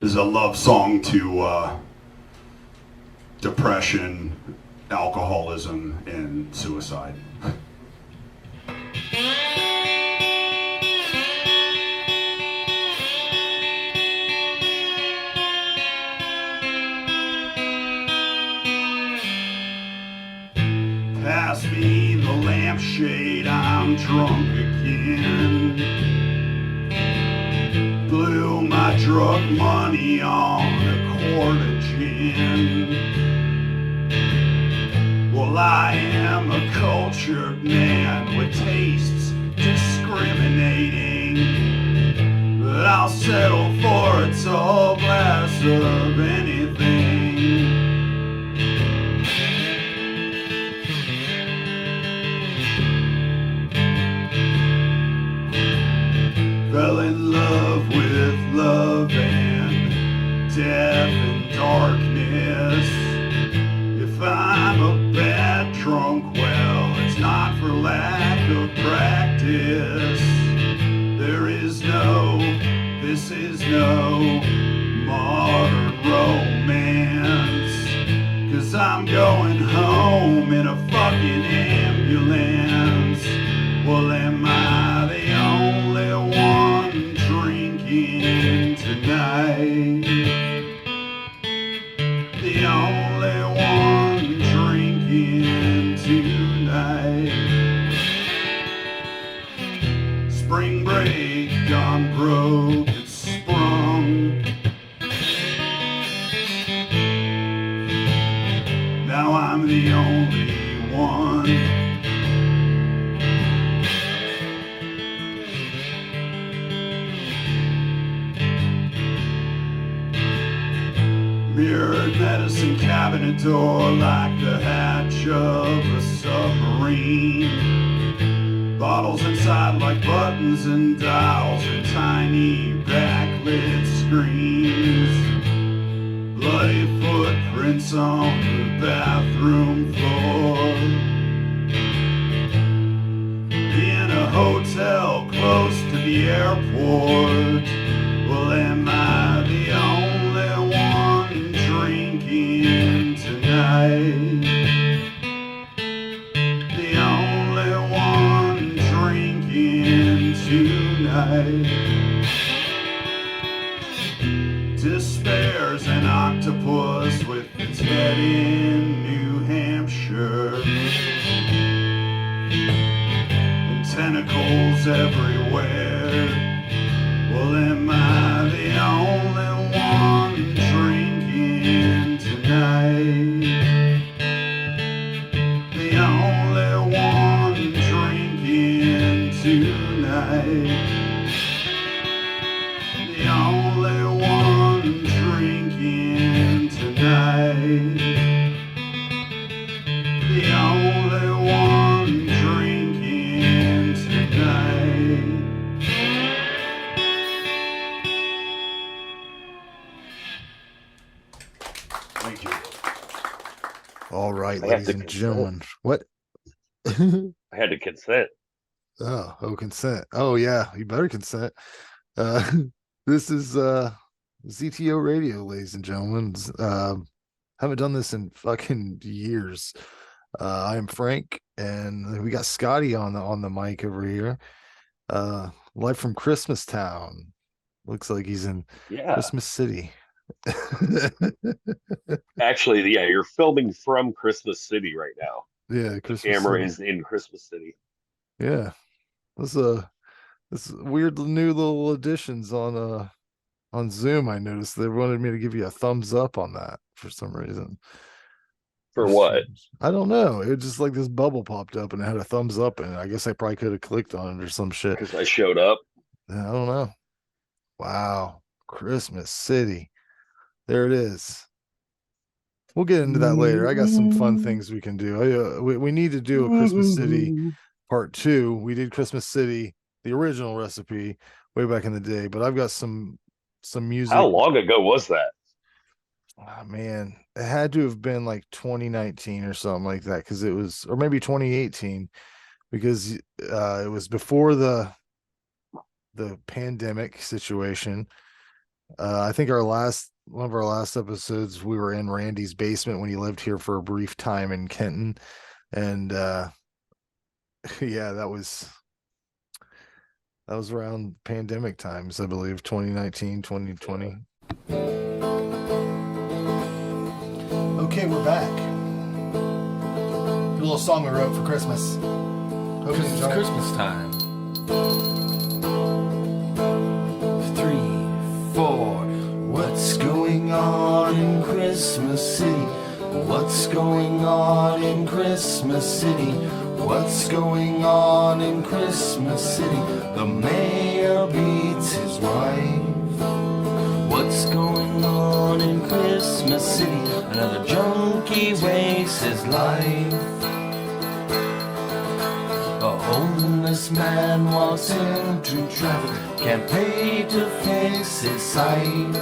is a love song to depression, alcoholism, and suicide. Pass me the lampshade, I'm drunk again. Blew my drug money on a quart of gin. Well, I am a cultured man with tastes discriminating, but I'll settle for a tall glass of anything. Fell in love with love and death and darkness. If I'm a bad drunk, well, it's not for lack of practice. This is no modern romance. 'Cause I'm going home in a fucking ambulance. Well, am I the only one drinking tonight? The only one drinking tonight. Spring break gone broke, it's sprung. Now I'm the only one. Mirrored medicine cabinet door like the hatch of a submarine. Bottles inside like buttons and dials and tiny backlit screens. Bloody footprints on the bathroom floor. In a hotel close to the airport. Well, am I the only one drinking tonight? The only one drinking tonight. Despair's an octopus with its head in New Hampshire. And tentacles everywhere. Well, am I the only one drinking tonight? The only one drinking tonight. The only one drinking tonight. The only one drinking tonight. Thank you. All right, I have ladies to and consent. gentlemen. What? I had to consent. Oh, consent. Oh yeah, you better consent. Uh this is ZTO Radio, ladies and gentlemen. Haven't done this in fucking years. I am Frank, and we got Scotty on the mic over here. Live from Christmas Town. Looks like he's in Yeah. Christmas City. Actually, yeah, you're filming from Christmas City right now. Yeah, The Christmas camera City. is in Christmas City. Yeah. This weird new little additions on Zoom. I noticed they wanted me to give you a thumbs up on that for some reason. For what? I don't know. It just like this bubble popped up and it had a thumbs up in it. I guess I probably could have clicked on it or some shit. Because I showed up. I don't know. Wow. Christmas City. There it is. We'll get into that later. I got some fun things we can do. We need to do a Christmas City part 2. We did Christmas City, the original recipe, way back in the day, but I've got some music. How long ago was that? Oh, man, it had to have been like 2019 or something like that, because it was, or maybe 2018, because it was before the pandemic situation, I think one of our last episodes, we were in Randy's basement when he lived here for a brief time in Kenton. And yeah, that was around pandemic times, I believe, 2019, 2020. Okay, we're back. A little song we wrote for Christmas. Hope you It's enjoy it. Christmas time. 3, 4. What's going on in Christmas City? What's going on in Christmas City? What's going on in Christmas City? The mayor beats his wife. What's going on in Christmas City? Another junkie wastes his life. A homeless man walks into traffic, can't pay to face his sight.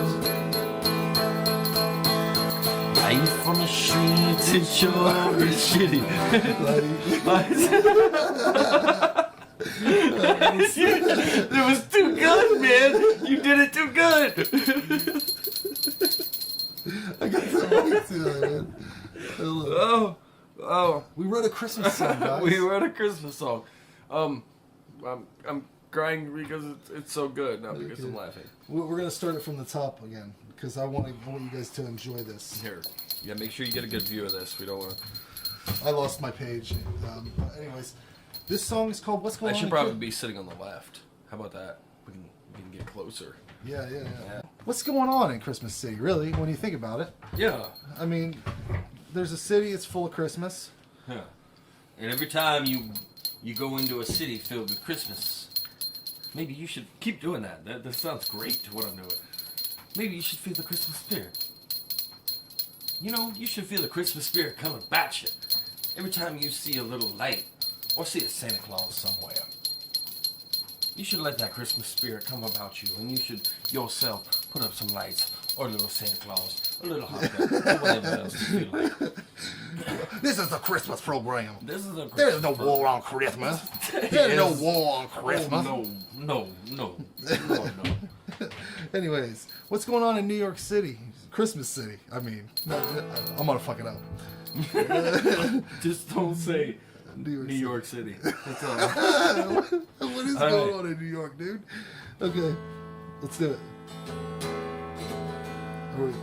Life on the streets, it sure is shitty. It was too good, man. You did it too good. I got the mic today, man. Oh, We wrote a Christmas song, guys. we wrote a Christmas song. I'm crying because it's so good, not because I'm laughing. We're gonna start it from the top again because I want you guys to enjoy this. Here, yeah, make sure you get a good view of this. We don't want to. I lost my page. But anyways, this song is called "What's Going I On." should in probably Chri- be sitting on the left. How about that? We can get closer. Yeah. Yeah. What's going on in Christmas City, really, when you think about it? Yeah. I mean, there's a city, it's full of Christmas. Yeah. And every time you go into a city filled with Christmas, maybe you should keep doing that. That sounds great to what I'm doing. Maybe you should feel the Christmas spirit. You know, you should feel the Christmas spirit coming at you every time you see a little light or see a Santa Claus somewhere. You should let that Christmas spirit come about you, and you should yourself put up some lights or a little Santa Claus, a little hot dog, or whatever else you feel like. This is the Christmas program. This is a There's no war on Christmas. There's no war on Christmas. Oh, no. Anyways, what's going on in New York City? Christmas City. I mean, I'm gonna fuck it up. Just don't say New New York City. That's all. What is All going right. on in New York, dude? Okay, let's do it. Are we-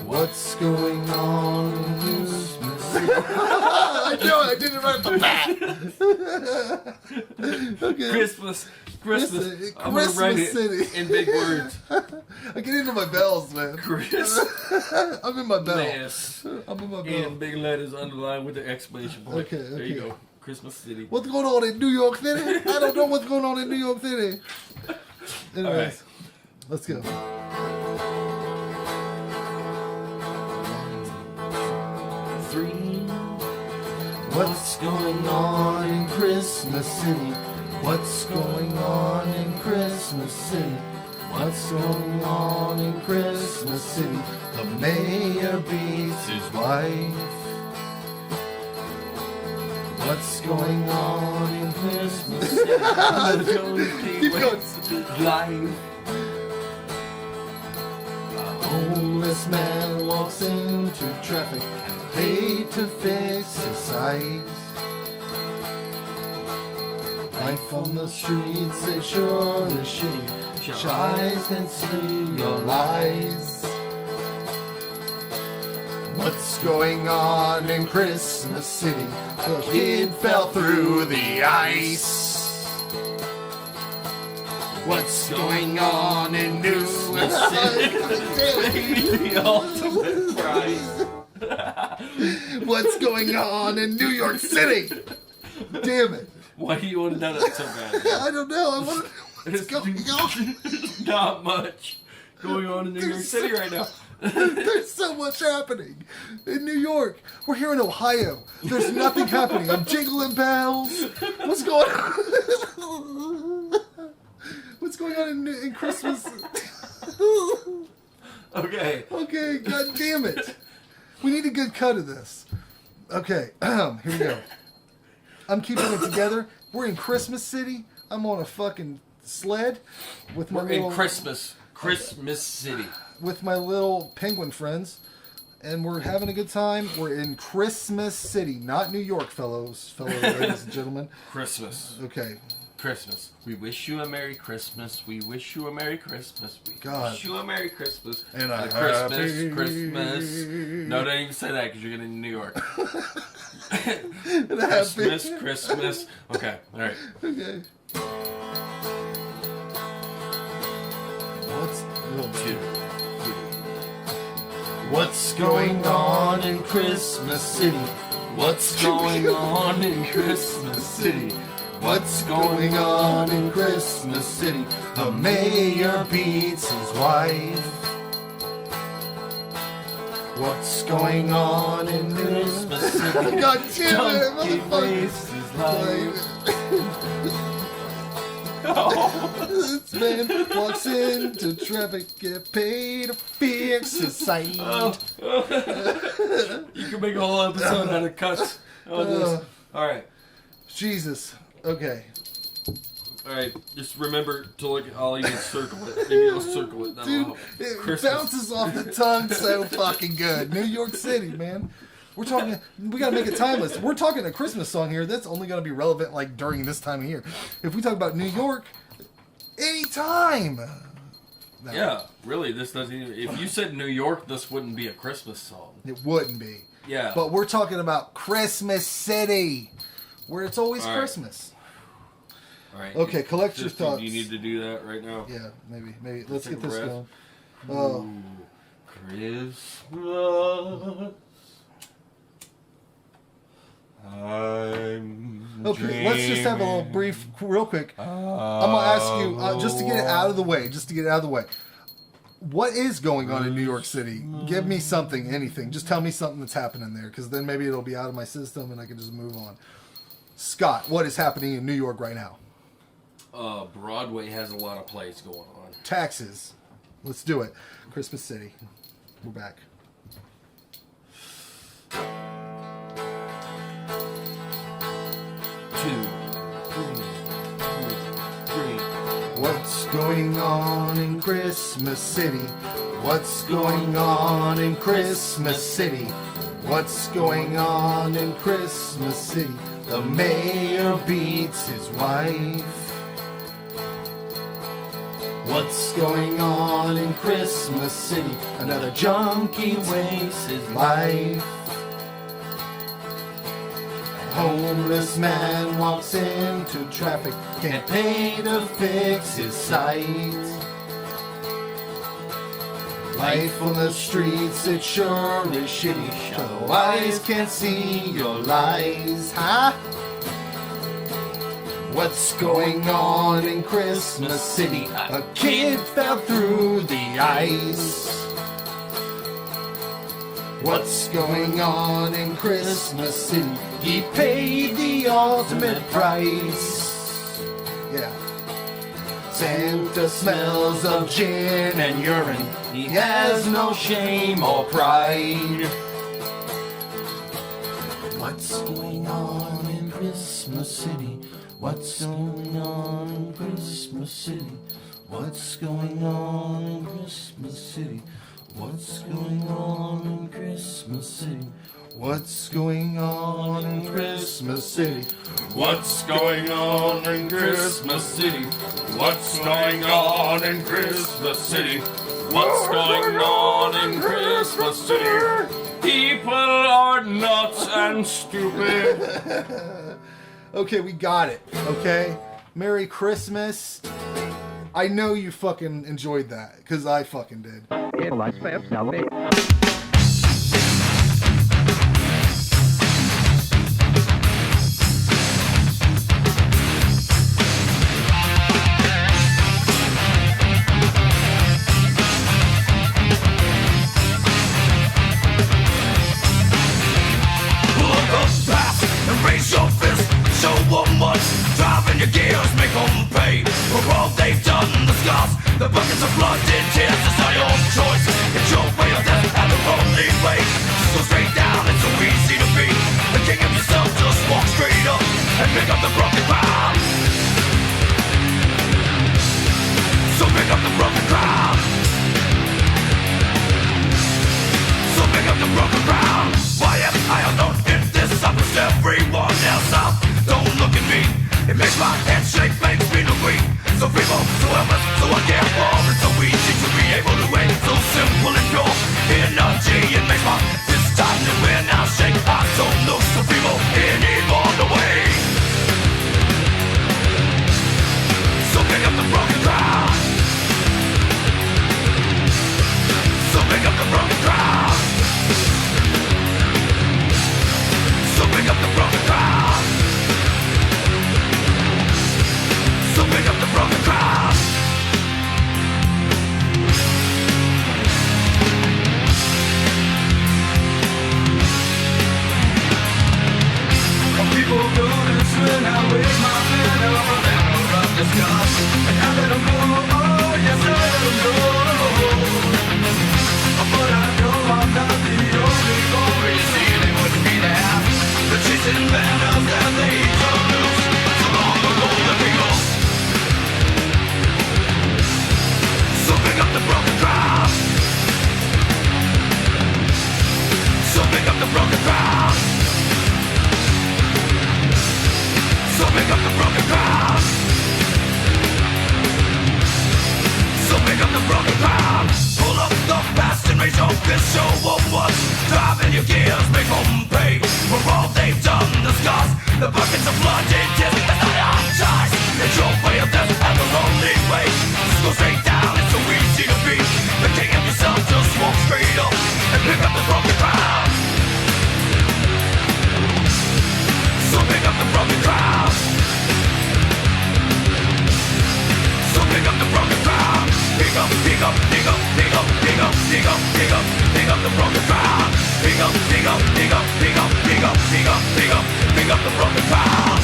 What's going on in Christmas City? I know I did it right off the bat. Okay. Christmas. Christmas I'm gonna write it City. in big words. I get into my bells, man. I'm in my bell. Christmas. I'm in my In bell. big letters underlined with the exclamation point. Okay, There you okay. go. Christmas City. What's going on in New York City? I don't know what's going on in New York City. Anyways, All right. let's go. 3. What's going on in Christmas City? What's going on in Christmas City? What's going on in Christmas City? The mayor beats his wife. What's going on in Christmas City? Keep going. Life. A homeless man walks into traffic and paid to fix his sight. Life on the streets, they sure is shitty. Eyes can see your lies. What's going on in Christmas City? A kid fell through the ice. What's going on in New City? The ultimate prize. What's going on in New York City? Damn it. Why do you want to know that so bad? I don't know. I want to know what's going on. Not much going on in New York City right now. There's so much happening in New York. We're here in Ohio. There's nothing happening. I'm jingling bells. What's going on? What's going on in Christmas? Okay. Okay, god damn it. We need a good cut of this. Okay, here we go. I'm keeping it together. We're in Christmas City. I'm on a fucking sled with my We're little in Christmas City. with my little penguin friends, and we're having a good time. We're in Christmas City, not New York, fellow ladies and gentlemen. Christmas. Okay. Christmas. We wish you a Merry Christmas. We wish you a Merry Christmas. We God. wish you a Merry Christmas. And a Christmas. No, don't even say that because you're getting to New York. Christmas. Okay, all right. Okay. What's going on in Christmas City? What's going on in Christmas City? What's going on in Christmas City? The mayor beats his wife. What's going on in Christmas City? God damn Donkey it, motherfucker. wastes his life. This man walks into traffic, get paid to fix his sight. You can make a whole episode out of cuts on this. All right. Jesus. Okay. All right. Just remember to look at Ollie and circle it. Maybe I'll circle it. That'll Dude, help. it Christmas. bounces off the tongue so fucking good. New York City, man. We're talking, we gotta make it timeless. We're talking a Christmas song here that's only gonna be relevant like during this time of year. If we talk about New York, anytime. No, Yeah, really, this doesn't even... If you said New York, this wouldn't be a Christmas song. it wouldn't be. Yeah. But we're talking about Christmas City, where it's always All right. Christmas. All right. Okay, collect your Tristan, thoughts. Do you need to do that right now? Yeah, maybe. Let's Take get a this breath. going. Oh, Ooh, Christmas. I'm okay. Let's just have a little brief, real quick. I'm gonna ask you just to get it out of the way. What is going on in New York City? Give me something, anything. Just tell me something that's happening there, because then maybe it'll be out of my system and I can just move on. Scott, what is happening in New York right now? Broadway has a lot of plays going on. Taxes. Let's do it. Christmas City. We're back. 2, 3. What's going on in Christmas City? What's going on in Christmas City? What's going on in Christmas City? The mayor beats his wife. What's going on in Christmas City? Another junkie wastes his life. Homeless man walks into traffic, can't pay to fix his sight. Life on the streets, it sure is shitty. Otherwise can't see your lies, huh? What's going on in Christmas City? A kid fell through the ice. What's going on in Christmas City? He paid the ultimate price. Yeah. Santa smells of gin and urine. He has no shame or pride. What's going on in Christmas City? What's going on in Christmas City? What's going on in Christmas City? What's going on in Christmas City? What's going on in Christmas City? What's going on in Christmas City? What's going on in Christmas City? What's going on in Christmas City? People are nuts and stupid. Okay, we got it. Okay? Merry Christmas. I know you fucking enjoyed that, because I fucking did. Look up past and raise your fist. Show them what's driving your gears. Make them pay for all they've done. The scars, the buckets of blood and tears. It's not your choice. It's your way of death and the only way. So straight down, it's so easy to be the king of yourself. Just walk straight up and pick up the broken ground. broken ground. So pick up the broken ground. Why am I alone in this? I push everyone else out. Don't look at me. It makes my head shake, makes me look weak. So people, so helpless, so uncareful. It's so easy to be able to wait. So simple and pure energy. It makes my fist tighten and when I shake, I don't look so feeble anymore the way. So pick up the broken ground. So pick up the broken ground. So pick up the broken ground. So pick up the broken ground. People notice when I wave my hand up and out of the sky. And I let them know, oh yes I let them know. But I know I'm not the only one. You see they wouldn't be there. They're chasing banners and they turn loose. So long ago the people. So pick up the broken ground. So pick up the broken ground. So pick up the broken ground. So pick up the broken ground. Pull up the fast and raise your fist. Show them what's driving your gears. Make them pay for all they've done. The scars, the buckets of blood, it is the iron ties. It's your way of death and the lonely way. Just go straight down, it's so easy to be the king of yourself. Just walk straight up and pick up the broken ground. So pick up the broken ground. So pick up the broken ground. Pick up, pick up, pick up, pick up, pick up, pick up, pick up, pick up the broken ground. Pick up, pick up, pick up, pick up, pick up, pick up, pick up, pick up the broken ground.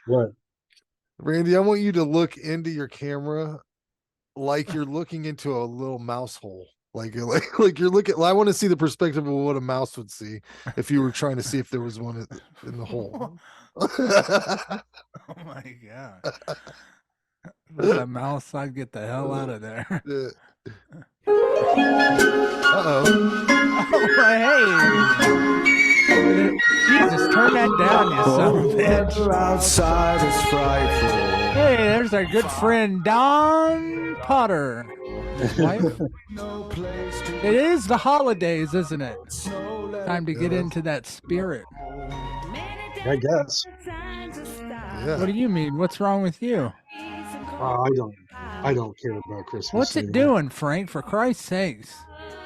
What? Randy, I want you to look into your camera like you're looking into a little mouse hole. Like you're looking. I want to see the perspective of what a mouse would see if you were trying to see if there was one in the hole. Oh my god! With a mouse, I'd get the hell out of there. Uh-oh. Oh, hey! Jesus, turn that down, you son of a bitch! Outside is frightful. Hey, there's our good friend Don Potter. His wife. It is the holidays, isn't it? Time to get into that spirit. I guess. Yeah. What do you mean? What's wrong with you? I don't care about Christmas. What's it doing, Frank? For Christ's sakes!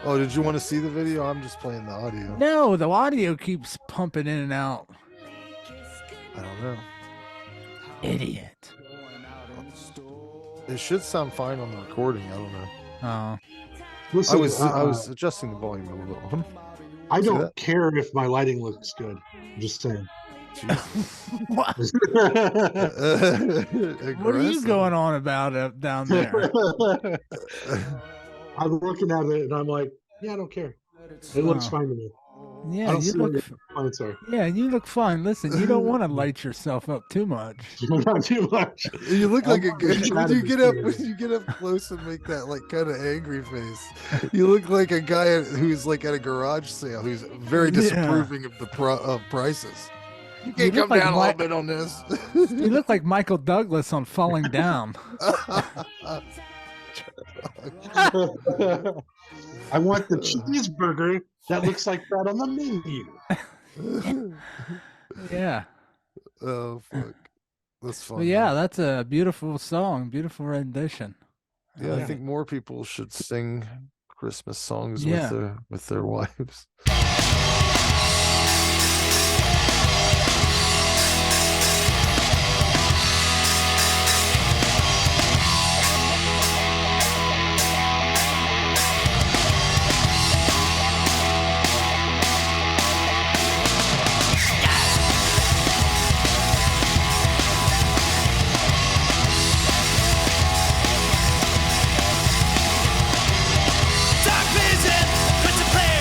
Oh, did you want to see the video? I'm just playing the audio. No, the audio keeps pumping in and out. I don't know. Idiot. It should sound fine on the recording. I don't know. Oh. Listen, I was adjusting the volume a little. I don't care if my lighting looks good. I'm just saying. What? What are you going on about down there? I'm looking at it and I'm like, yeah, I don't care. It looks fine to me. Yeah, I don't you see look. what the points are. Yeah, you look fine. Listen, you don't want to light yourself up too much. Not too much. You look like a I'm good when trying you to get be up serious. when you get up close and make that like kind of angry face. You look like a guy who's like at a garage sale who's very disapproving of the prices. You can't come like down a little bit on this. You look like Michael Douglas on Falling Down. I want the cheeseburger that looks like that on the menu. Yeah. Oh fuck, that's fun. But yeah, that's a beautiful song, beautiful rendition. Yeah, I think more people should sing Christmas songs Yeah. with their wives. Dark vision, put to play.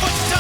What's the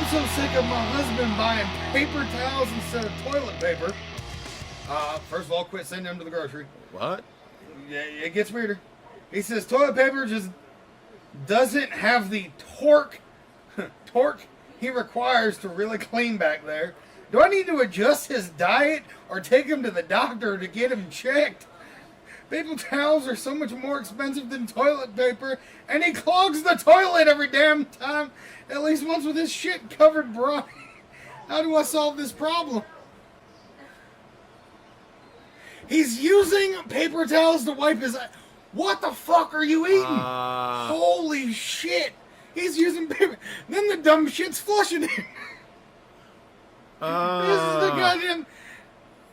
so sick of my husband buying paper towels instead of toilet paper. First of all, quit sending them to the grocery. What? Yeah, it gets weirder. He says toilet paper just doesn't have the torque he requires to really clean back there. Do I need to adjust his diet or take him to the doctor to get him checked? Paper towels are so much more expensive than toilet paper, and he clogs the toilet every damn time, at least once with his shit-covered bra. How do I solve this problem? He's using paper towels to wipe his eye. What the fuck are you eating? Holy shit. He's using paper. Then the dumb shit's flushing him.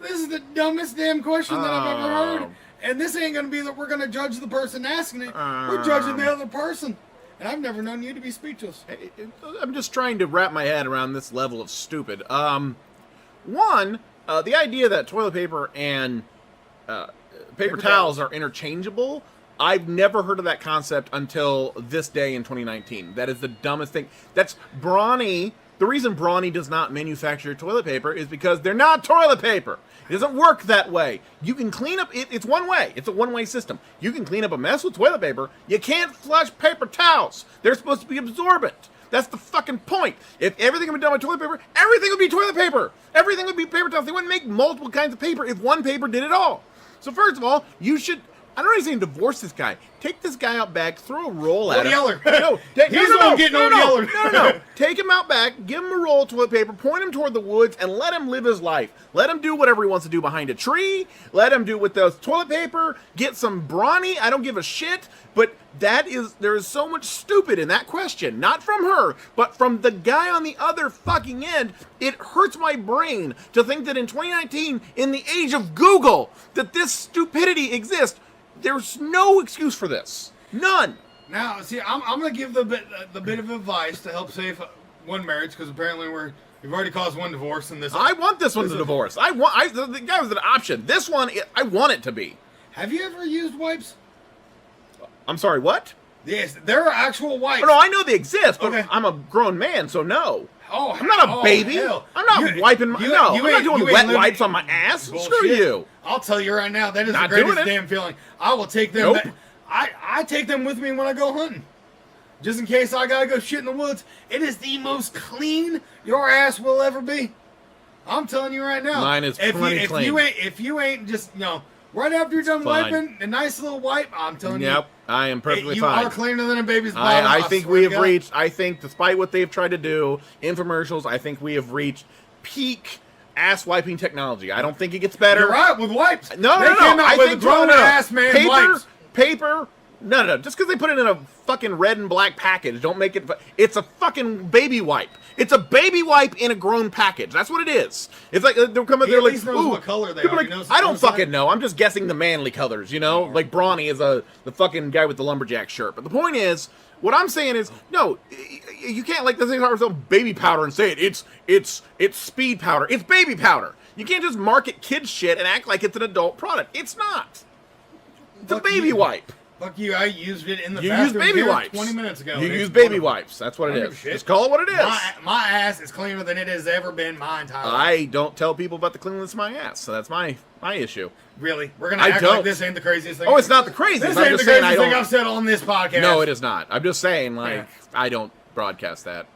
This is the dumbest damn question that I've ever heard. And this ain't going to be that we're going to judge the person asking it. We're judging the other person. And I've never known you to be speechless. I'm just trying to wrap my head around this level of stupid. One, the idea that toilet paper and paper towels are interchangeable, I've never heard of that concept until this day in 2019. That is the dumbest thing. That's Brawny. The reason Brawny does not manufacture toilet paper is because they're not toilet paper. It doesn't work that way. You can clean up, it's one way. It's a one-way system. You can clean up a mess with toilet paper. You can't flush paper towels. They're supposed to be absorbent. That's the fucking point. If everything would be done with toilet paper, everything would be toilet paper. Everything would be paper towels. They wouldn't make multiple kinds of paper if one paper did it all. So first of all, you should, I don't know saying divorce this guy. Take this guy out back, throw a roll at him. Yeller. No, Yeller. Take him out back, give him a roll of toilet paper, point him toward the woods, and let him live his life. Let him do whatever he wants to do behind a tree. Let him do with those toilet paper. Get some Brawny. I don't give a shit. But there is so much stupid in that question. Not from her, but from the guy on the other fucking end. It hurts my brain to think that in 2019, in the age of Google, that this stupidity exists. There's no excuse for this. None. Now, see, I'm going to give the bit of advice to help save one marriage, because apparently we've already caused one divorce in this. I want this one to divorce. The guy was an option. This one, I want it to be. Have you ever used wipes? I'm sorry, what? Yes, there are actual wipes. Oh, no, I know they exist, but okay. I'm a grown man, so no. Oh, I'm not a baby. Hell. I'm not wiping my... I'm not doing wet wipes on my ass. Bullshit. Screw you. I'll tell you right now, that is Not the greatest doing it. damn feeling. I will take them. Nope. I take them with me when I go hunting. Just in case I gotta go shit in the woods. It is the most clean your ass will ever be. I'm telling you right now. Mine is plenty clean. If you ain't just, right after you're done wiping, a nice little wipe, I'm telling you. Yep, I am perfectly you fine. You are cleaner than a baby's bottom. I think we have reached, despite what they've tried to do, infomercials, I think we have reached peak ass wiping technology. I don't think it gets better. You're right, with wipes. Came out I with think grown ass man wipes. Paper. No. Just because they put it in a fucking red and black package, don't make it. It's a fucking baby wipe. It's a baby wipe in a grown package. That's what it is. It's like they'll come in there like, knows what color they are. Like, I don't fucking know. I'm just guessing the manly colors. Like Brawny is the fucking guy with the lumberjack shirt. But the point is, what I'm saying is, no, you can't like this thing called baby powder and say it's speed powder. It's baby powder. You can't just market kids shit and act like it's an adult product. It's not. It's a baby wipe. Fuck you, I used it in the bathroom. You use baby wipes. 20 minutes ago. You use baby wipes. That's what it is. Just call it what it is. My ass is cleaner than it has ever been my entire life. I don't tell people about the cleanliness of my ass, so that's my issue. Really? We're going to act like this ain't the craziest thing? Oh, it's not the craziest. This ain't the craziest thing I've said on this podcast. No, it is not. I'm just saying, I don't broadcast that.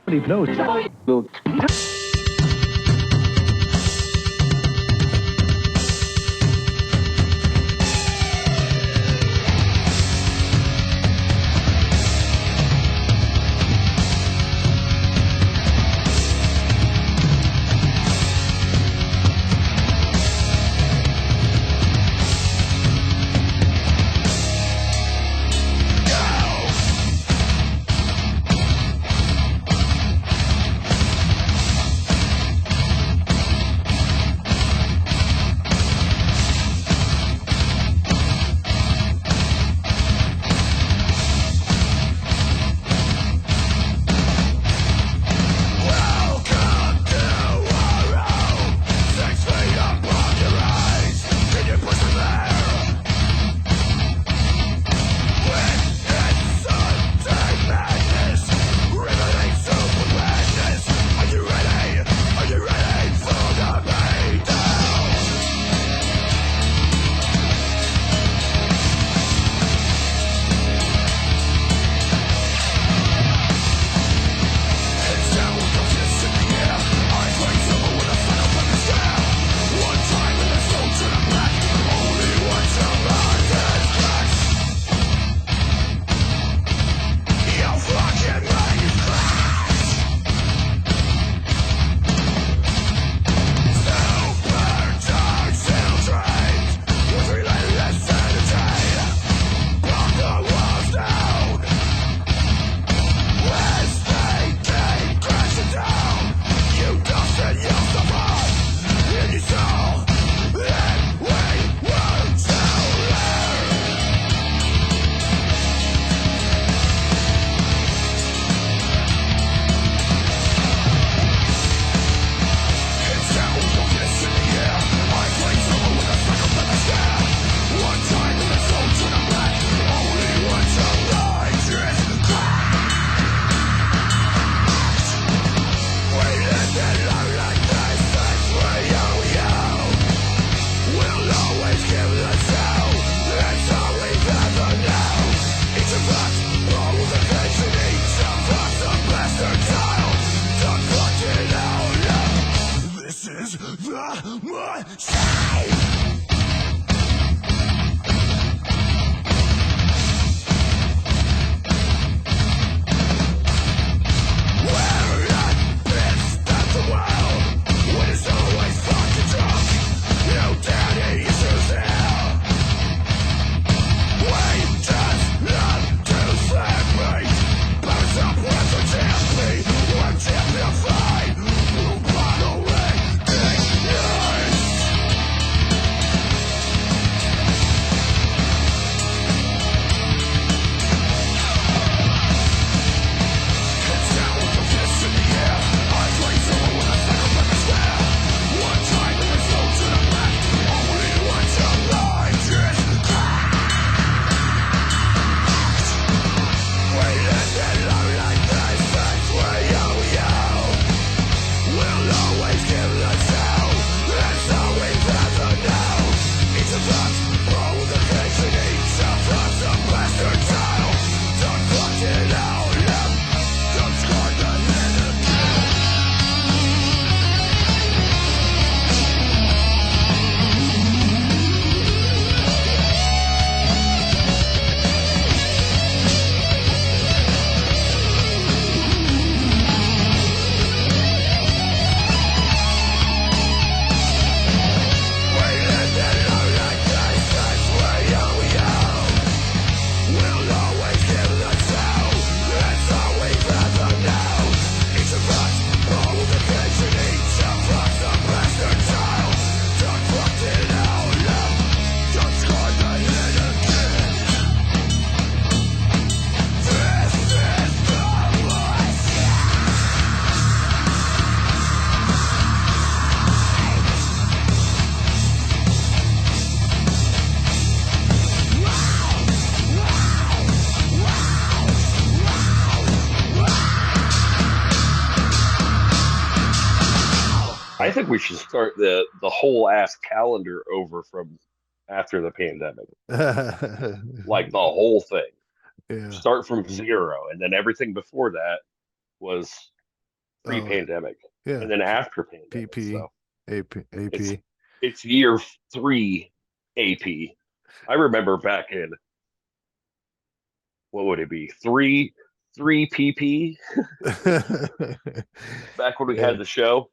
I think we should start the whole ass calendar over from after the pandemic, like the whole thing. Yeah. Start from 0, and then everything before that was Oh, pre-pandemic, yeah. and then after pandemic. PP, So AP. it's year 3 AP. I remember back in, what would it be, 3 PP back when we had the show.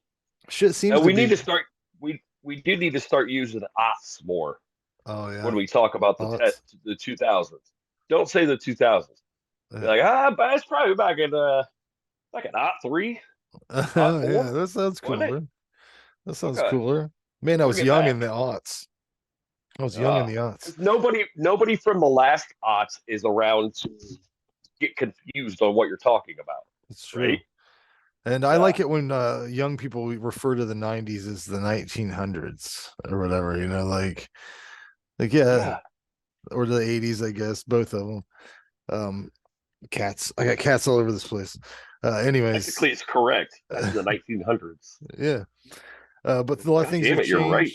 Shit seems And to we be... need to start. We do need to start using aughts more. Oh yeah. When we talk about the 2000s, don't say the 2000s. Be like, but it's probably back in like an '03. Yeah, that sounds cooler. That sounds cooler. Man, I was young in the aughts. I was young in the aughts. Nobody from the last aughts is around to get confused on what you're talking about. It's true. Right? And I like it when young people refer to the 90s as the 1900s or whatever, you know, like yeah. Or the 80s, I guess, both of them. Cats. I got cats all over this place. Anyways, technically it's correct. That's the 1900s. Yeah. But a lot of things have changed. You're right.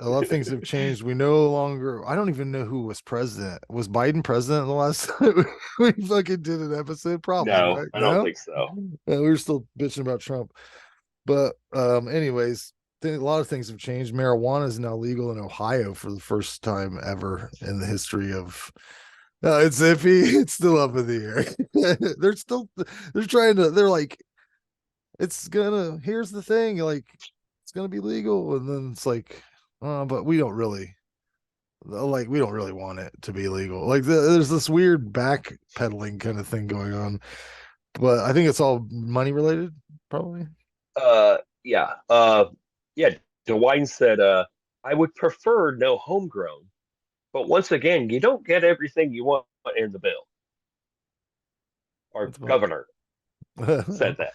A lot of things have changed. We no longer, I don't even know who was president. Was Biden president the last time we fucking did an episode? Probably. No, right? I don't think so. We were still bitching about Trump. But anyways, a lot of things have changed. Marijuana is now legal in Ohio for the first time ever in the history of... it's iffy. It's still up in the air. They're like, here's the thing, like, it's gonna be legal, and then it's like, but we don't really want it to be legal. Like there's this weird backpedaling kind of thing going on, but I think it's all money related, probably. Yeah. DeWine said, I would prefer no homegrown, but once again, you don't get everything you want in the bill. Our governor said that.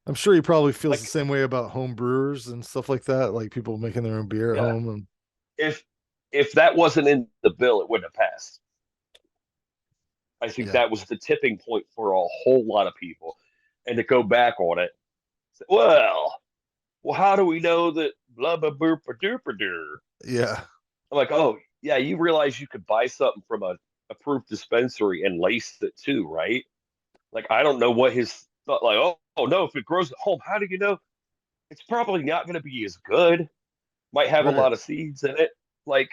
I'm sure he probably feels the same way about home brewers and stuff like that, like people making their own beer at home. And if that wasn't in the bill, it wouldn't have passed. I think that was the tipping point for a whole lot of people. And to go back on it, well, how do we know that blah blah blah duper dur? Yeah. I'm like, oh yeah, you realize you could buy something from a approved dispensary and lace it too, right? Like, I don't know what his thought. Like, oh no, if it grows at home, how do you know? It's probably not going to be as good. Might have a lot of seeds in it. Like,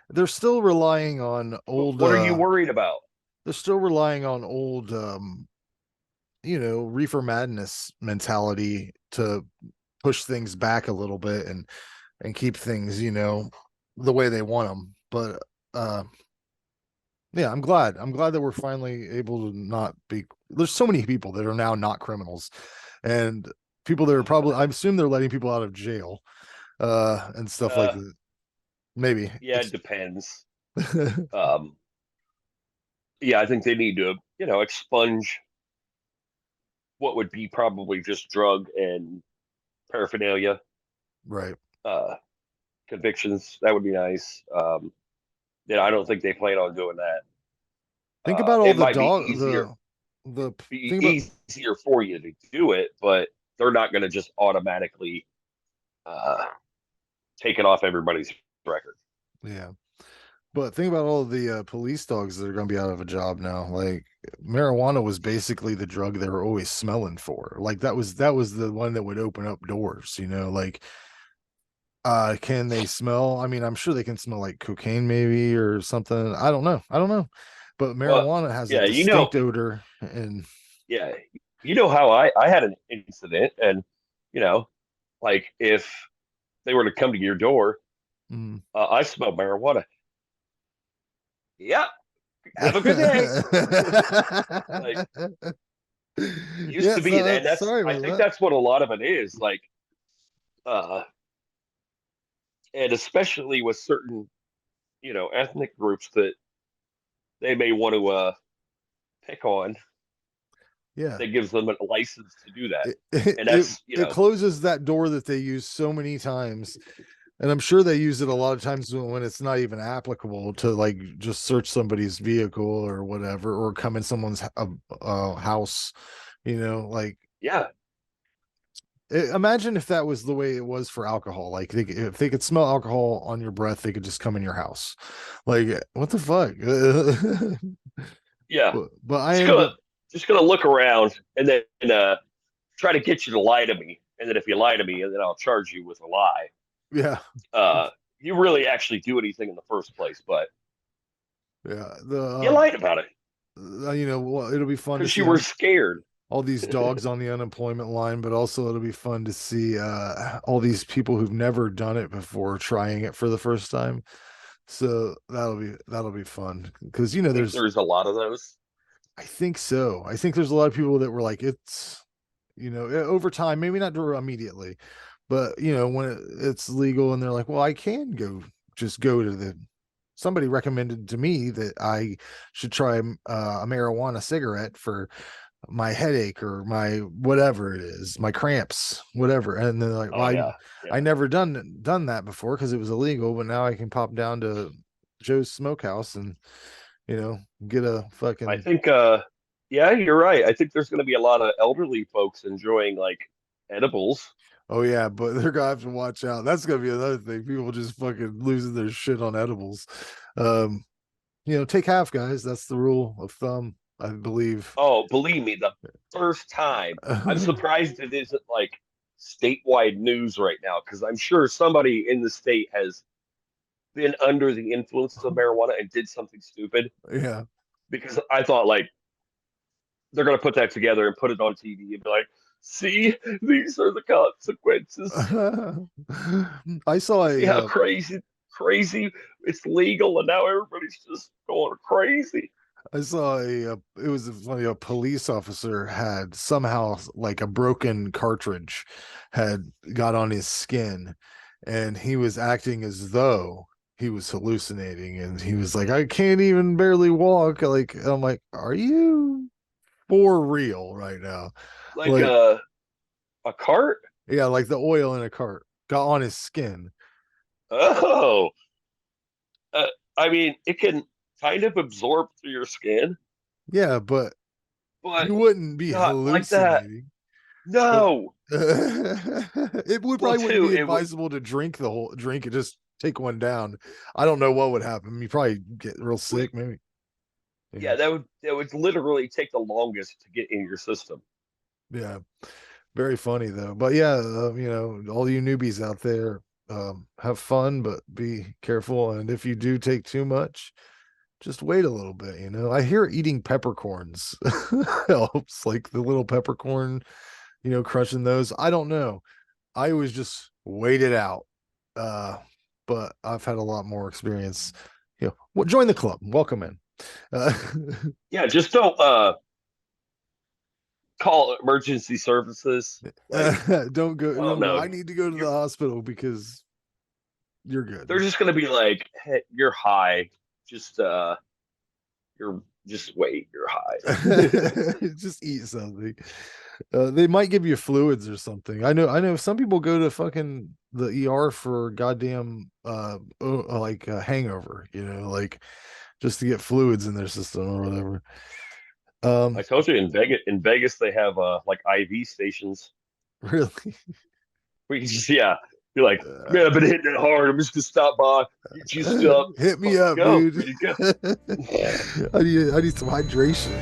they're still relying on old. What are you worried about? They're still relying on old, reefer madness mentality to push things back a little bit and keep things, the way they want them. But yeah, I'm glad that we're finally able to not be. There's so many people that are now not criminals, and people that are probably, I assume they're letting people out of jail, and stuff like that. Maybe. Yeah, it depends. Yeah, I think they need to, expunge what would be probably just drug and paraphernalia. Right. Convictions. That would be nice. I don't think they plan on doing that. Think about all the dog. Easier for you to do it, but they're not going to just automatically take it off everybody's record. Yeah. But think about all the police dogs that are going to be out of a job now. Like, marijuana was basically the drug they were always smelling for. Like, that was the one that would open up doors, like, can they smell? I mean, I'm sure they can smell like cocaine maybe or something. I don't know. But marijuana has a distinct odor. And yeah, how I had an incident, and like, if they were to come to your door, I smell marijuana. Yeah. Have a good day. Like, used to be that. I think that's what a lot of it is. Like, and especially with certain, ethnic groups that they may want to pick on. Yeah, that gives them a license to do that. And that's it closes that door that they use so many times. And I'm sure they use it a lot of times when it's not even applicable to, like, just search somebody's vehicle or whatever, or come in someone's house, like. Yeah. Imagine if that was the way it was for alcohol. Like if they could smell alcohol on your breath, they could just come in your house. Like what the fuck? Yeah. But I just gonna look around and then try to get you to lie to me. And then if you lie to me, and then I'll charge you with a lie. Yeah. You really actually do anything in the first place, but yeah, you lied about it. Well, it'll be fun because you were scared. All these dogs on the unemployment line, but also it'll be fun to see all these people who've never done it before trying it for the first time. So that'll be fun because there's a lot of those. I think so. I think there's a lot of people that were like, it's over time, maybe not immediately, but when it's legal and they're like, well, I can go to somebody recommended to me that I should try a marijuana cigarette for my headache or my whatever it is, my cramps, whatever. And they're like, well, I never done that before because it was illegal, but now I can pop down to Joe's Smokehouse and get a fucking. I think you're right. I think there's going to be a lot of elderly folks enjoying like edibles. Oh yeah, but they're gonna have to watch out. That's gonna be another thing. People just fucking losing their shit on edibles. Take half, guys. That's the rule of thumb, I believe. Oh, believe me, the first time. I'm surprised it isn't like statewide news right now, because I'm sure somebody in the state has been under the influence of marijuana and did something stupid. Yeah. Because I thought like they're gonna put that together and put it on TV and be like, see, these are the consequences. I saw crazy it's legal and now everybody's just going crazy. I saw it was funny, a police officer had somehow like a broken cartridge had got on his skin and he was acting as though he was hallucinating and he was like, I can't even barely walk. Like, I'm like, are you for real right now? Like a cart? Yeah, like the oil in a cart got on his skin. Oh. I mean, it can kind of absorb through your skin. Yeah, but you wouldn't be hallucinating. Like no. It would probably wouldn't be advisable to drink it, just take one down. I don't know what would happen. You probably get real sick, maybe. Yeah, that would literally take the longest to get in your system. Yeah. Very funny though. But yeah, all you newbies out there, have fun, but be careful. And if you do take too much, just wait a little bit. I hear eating peppercorns helps, like the little peppercorn, crushing those. I don't know. I always just wait it out. But I've had a lot more experience. Join the club. Welcome in. Yeah, just don't call emergency services. Don't go. No, I need to go to the hospital because you're good. They're just gonna be like, hey, you're high. Just wait, you're high. Just eat something. They might give you fluids or something. I know some people go to fucking the ER for goddamn like a hangover, like just to get fluids in their system or whatever. I told you in Vegas they have like IV stations. Really? We can just be like, man, I've been hitting it hard. I'm just gonna stop by, get you stuff. Hit me up, dude. I need some hydration.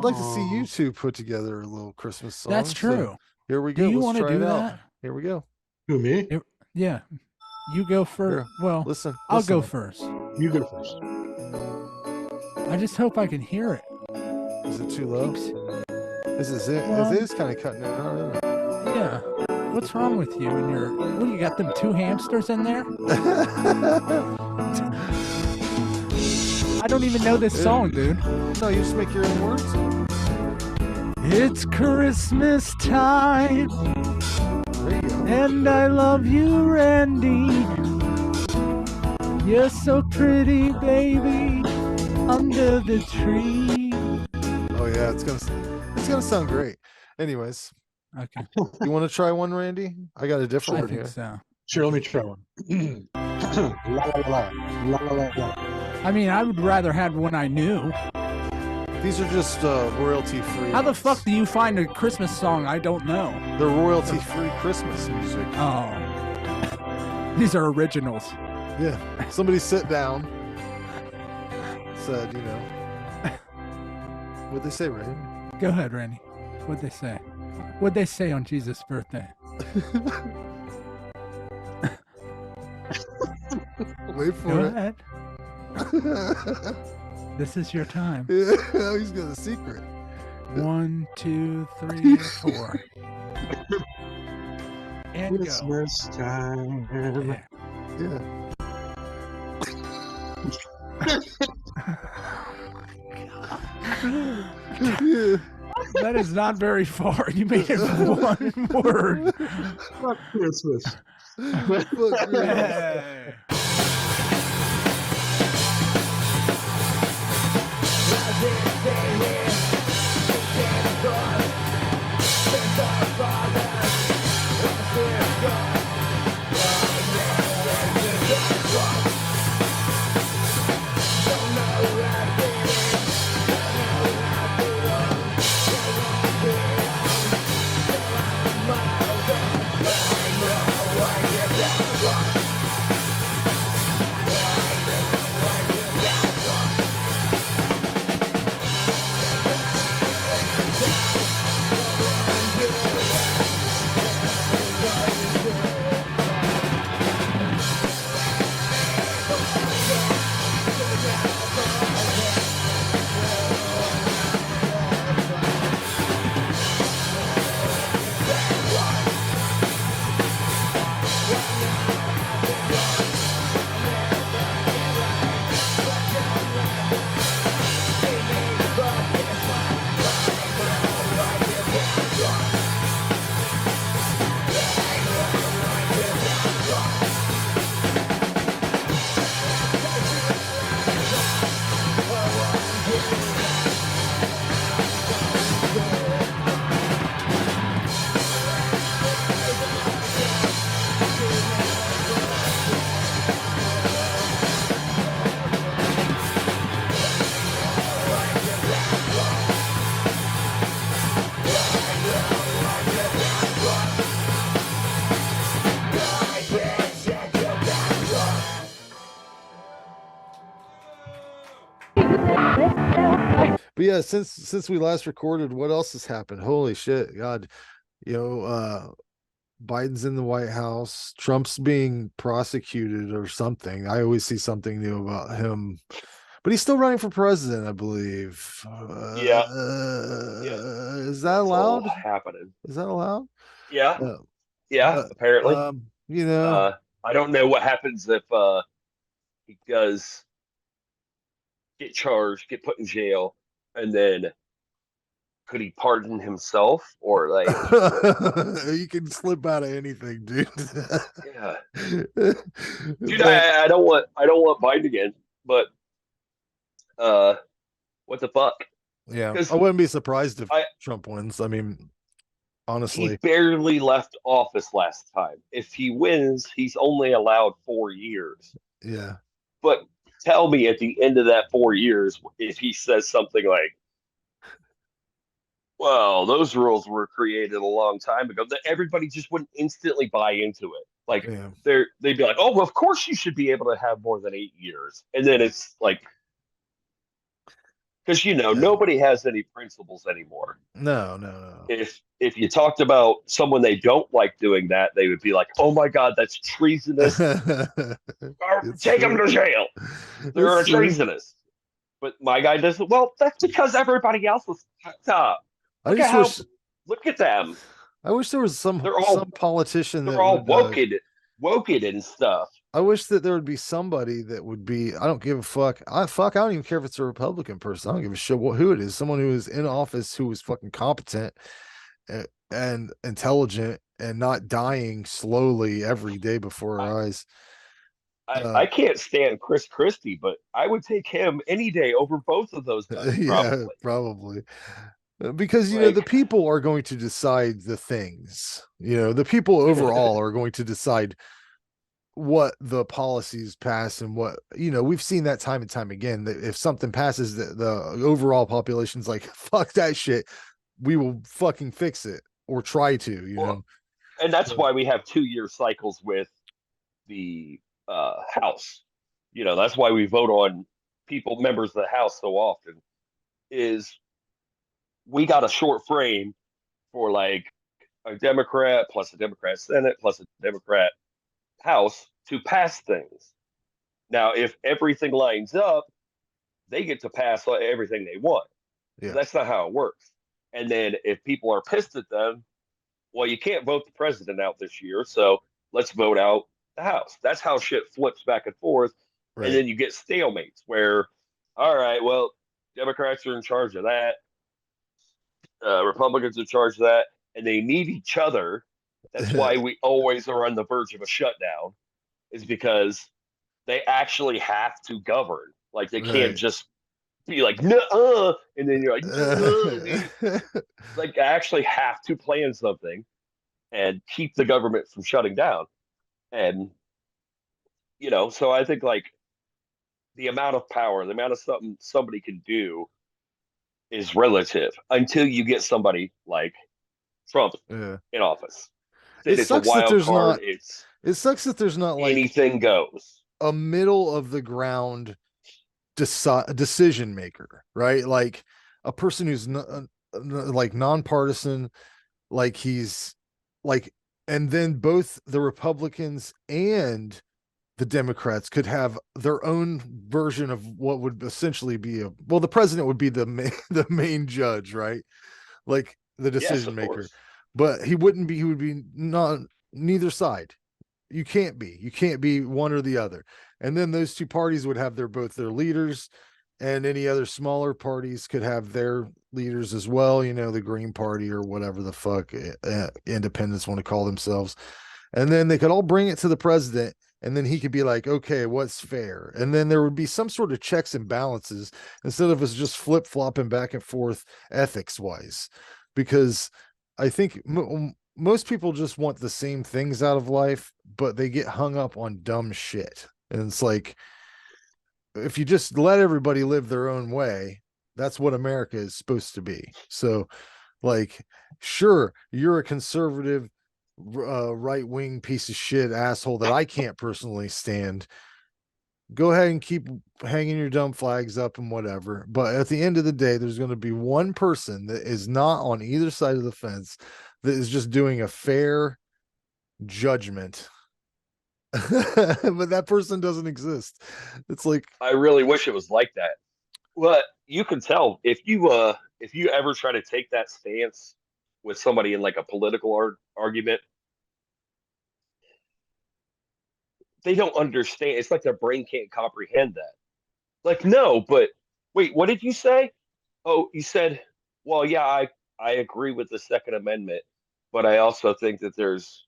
I'd like to see you two put together a little Christmas song. That's true. So here we go. Do you want to do that? Here we go. Who, me? Yeah. You go first. Well, listen. I'll go first. You go first. I just hope I can hear it. Is it too low? This is it. Well, it is kind of cutting it out, isn't it? Yeah. What's wrong with you and your... What, you got them 2 hamsters in there? I don't even know this song, dude. No, you just make your own words. It's Christmas time, and I love you, Randy. You're so pretty, baby, under the tree. Oh yeah, it's gonna sound great. Anyways, okay. You want to try one, Randy? I got a different one here. So. Sure, let me try one. La la la la la la la. I mean, I would rather have one I knew. These are just royalty-free. How the fuck do you find a Christmas song I don't know? They're royalty-free Christmas music. Oh. These are originals. Yeah. Somebody sit down, said, you know. What'd they say, Randy? Go ahead, Randy. What'd they say? What'd they say on Jesus' birthday? Wait for Go it. ahead. This is your time. Yeah, he's got a secret. 1, 2, 3, 4. And Christmas time. Yeah. Yeah. That is not very far. You made it one word. Fuck Christmas. Hey. But yeah, since we last recorded, what else has happened? Holy shit, God. Biden's in the White House, Trump's being prosecuted or something. I always see something new about him. But he's still running for president, I believe. Yeah. Is that allowed? Happening. Is that allowed? Yeah. Apparently. I don't know what happens if he does get charged, get put in jail, and then could he pardon himself or like you can slip out of anything, dude. Yeah. Dude, I don't want Biden again, but what the fuck? Yeah. I wouldn't be surprised if Trump wins. I mean, honestly. He barely left office last time. If he wins, he's only allowed 4 years. Yeah. But tell me at the end of that 4 years, if he says something like, well, those rules were created a long time ago, that everybody just wouldn't instantly buy into it. Like, they'd be like, oh, well, of course you should be able to have more than 8 years. And then it's like, because nobody has any principles anymore. No. If you talked about someone they don't like doing that, they would be like, "Oh my God, that's treasonous! Take them to jail. They're treasonous." But my guy doesn't. Well, that's because everybody else was fucked up. Look at them. I wish there was some politician they're that all would, woke and stuff. I wish that there would be somebody that would be, I don't give a fuck. I don't even care if it's a Republican person. I don't give a shit who it is. Someone who is in office, who is fucking competent and intelligent and not dying slowly every day before our eyes. I can't stand Chris Christie, but I would take him any day over both of those guys. Yeah, probably. Because the people are going to decide the things. The people overall are going to decide what the policies pass and what we've seen that time and time again, that if something passes, the overall population's like, fuck that shit, we will fucking fix it or try to. And that's why we have 2-year cycles with the House. That's why we vote on members of the House so often, is we got a short frame for like a Democrat plus a Democrat Senate plus a Democrat House to pass things. Now, if everything lines up, they get to pass everything they want. Yeah. That's not how it works. And then if people are pissed at them, well, you can't vote the president out this year, so let's vote out the House. That's how shit flips back and forth. Right. And then you get stalemates where, all right, well, Democrats are in charge of that. Republicans are in charge of that, and they need each other. That's why we always are on the verge of a shutdown, is because they actually have to govern. Like, they can't just be like, nuh-uh, and then you're like, nuh-uh. Like, they actually have to plan something and keep the government from shutting down. And, so I think, like, the amount of power, the amount of something somebody can do is relative until you get somebody like Trump in office. It sucks that there's not. It sucks that there's not like anything goes. A middle of the ground decision maker, right? Like a person who's like nonpartisan, like he's like, and then both the Republicans and the Democrats could have their own version of what would essentially be the president would be the main judge, right? Like the decision maker, but he would be neither side. You can't be one or the other. And then those two parties would have both their leaders, and any other smaller parties could have their leaders as well. The Green Party or whatever the fuck independents want to call themselves. And then they could all bring it to the president, and then he could be like, okay, what's fair? And then there would be some sort of checks and balances instead of us just flip-flopping back and forth ethics-wise. Because I think most people just want the same things out of life, but they get hung up on dumb shit. And it's like, if you just let everybody live their own way, that's what America is supposed to be. So, like, sure, you're a conservative, right-wing piece of shit asshole that I can't personally stand. Go ahead and keep hanging your dumb flags up and whatever. But at the end of the day, there's going to be one person that is not on either side of the fence that is just doing a fair judgment. But that person doesn't exist. It's like, I really wish it was like that. Well, you can tell if you ever try to take that stance with somebody in like a political argument, they don't understand. It's like their brain can't comprehend that. Like, no, but wait, what did you say? Oh, you said, well, yeah, I agree with the Second Amendment, but I also think that there's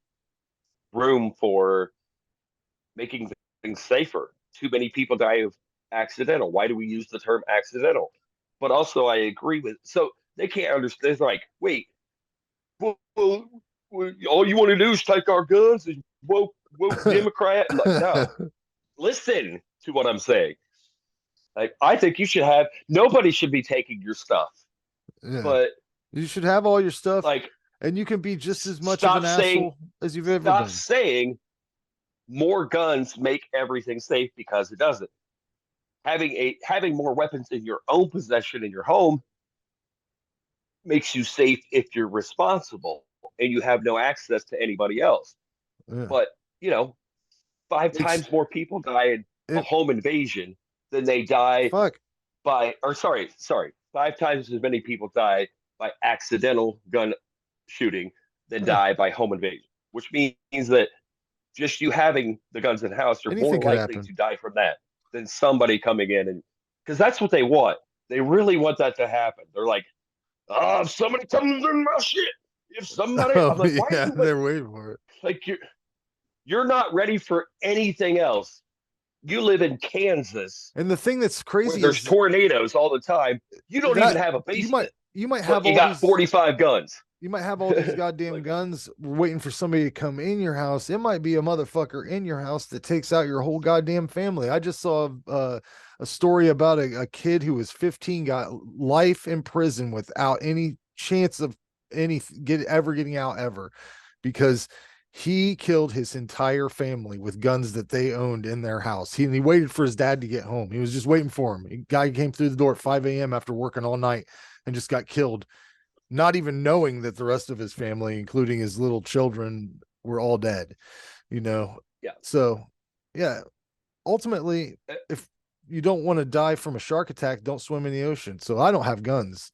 room for making things safer. Too many people die of accidental. Why do we use the term accidental? But also, I agree with. So they can't understand. It's like, wait, well, all you want to do is take our guns and woke Democrat. I'm like, no, listen to what I'm saying. Like, I think you should have. Nobody should be taking your stuff, but you should have all your stuff. Like, and you can be just as much of an asshole as you've ever been. Stop saying more guns make everything safe, because it doesn't. having more weapons in your own possession in your home makes you safe if you're responsible and you have no access to anybody else. Yeah. But, you know, five times more people die in a home invasion than they die by, or sorry, 5 times as many people die by accidental gun shooting than die by home invasion, which means that just you having the guns in the house, you're more likely to die from that than somebody coming in. And because that's what they want. They really want that to happen. They're like, oh, if somebody comes in my shit, if somebody, I'm like, why are you they're waiting for it. Like you're not ready for anything else. You live in Kansas, and the thing that's crazy there's tornadoes all the time. You don't even have a basement. You might have you got 45 guns. You might have all these goddamn guns waiting for somebody to come in your house. It might be a motherfucker in your house that takes out your whole goddamn family. I just saw a story about a kid who was 15, got life in prison without any chance of ever getting out ever, because he killed his entire family with guns that they owned in their house. He waited for his dad to get home. He was just waiting for him. A guy came through the door at 5 a.m. after working all night and just got killed, not even knowing that the rest of his family, including his little children, were all dead, you know? Yeah. So, yeah, ultimately, if you don't want to die from a shark attack, don't swim in the ocean. So I don't have guns.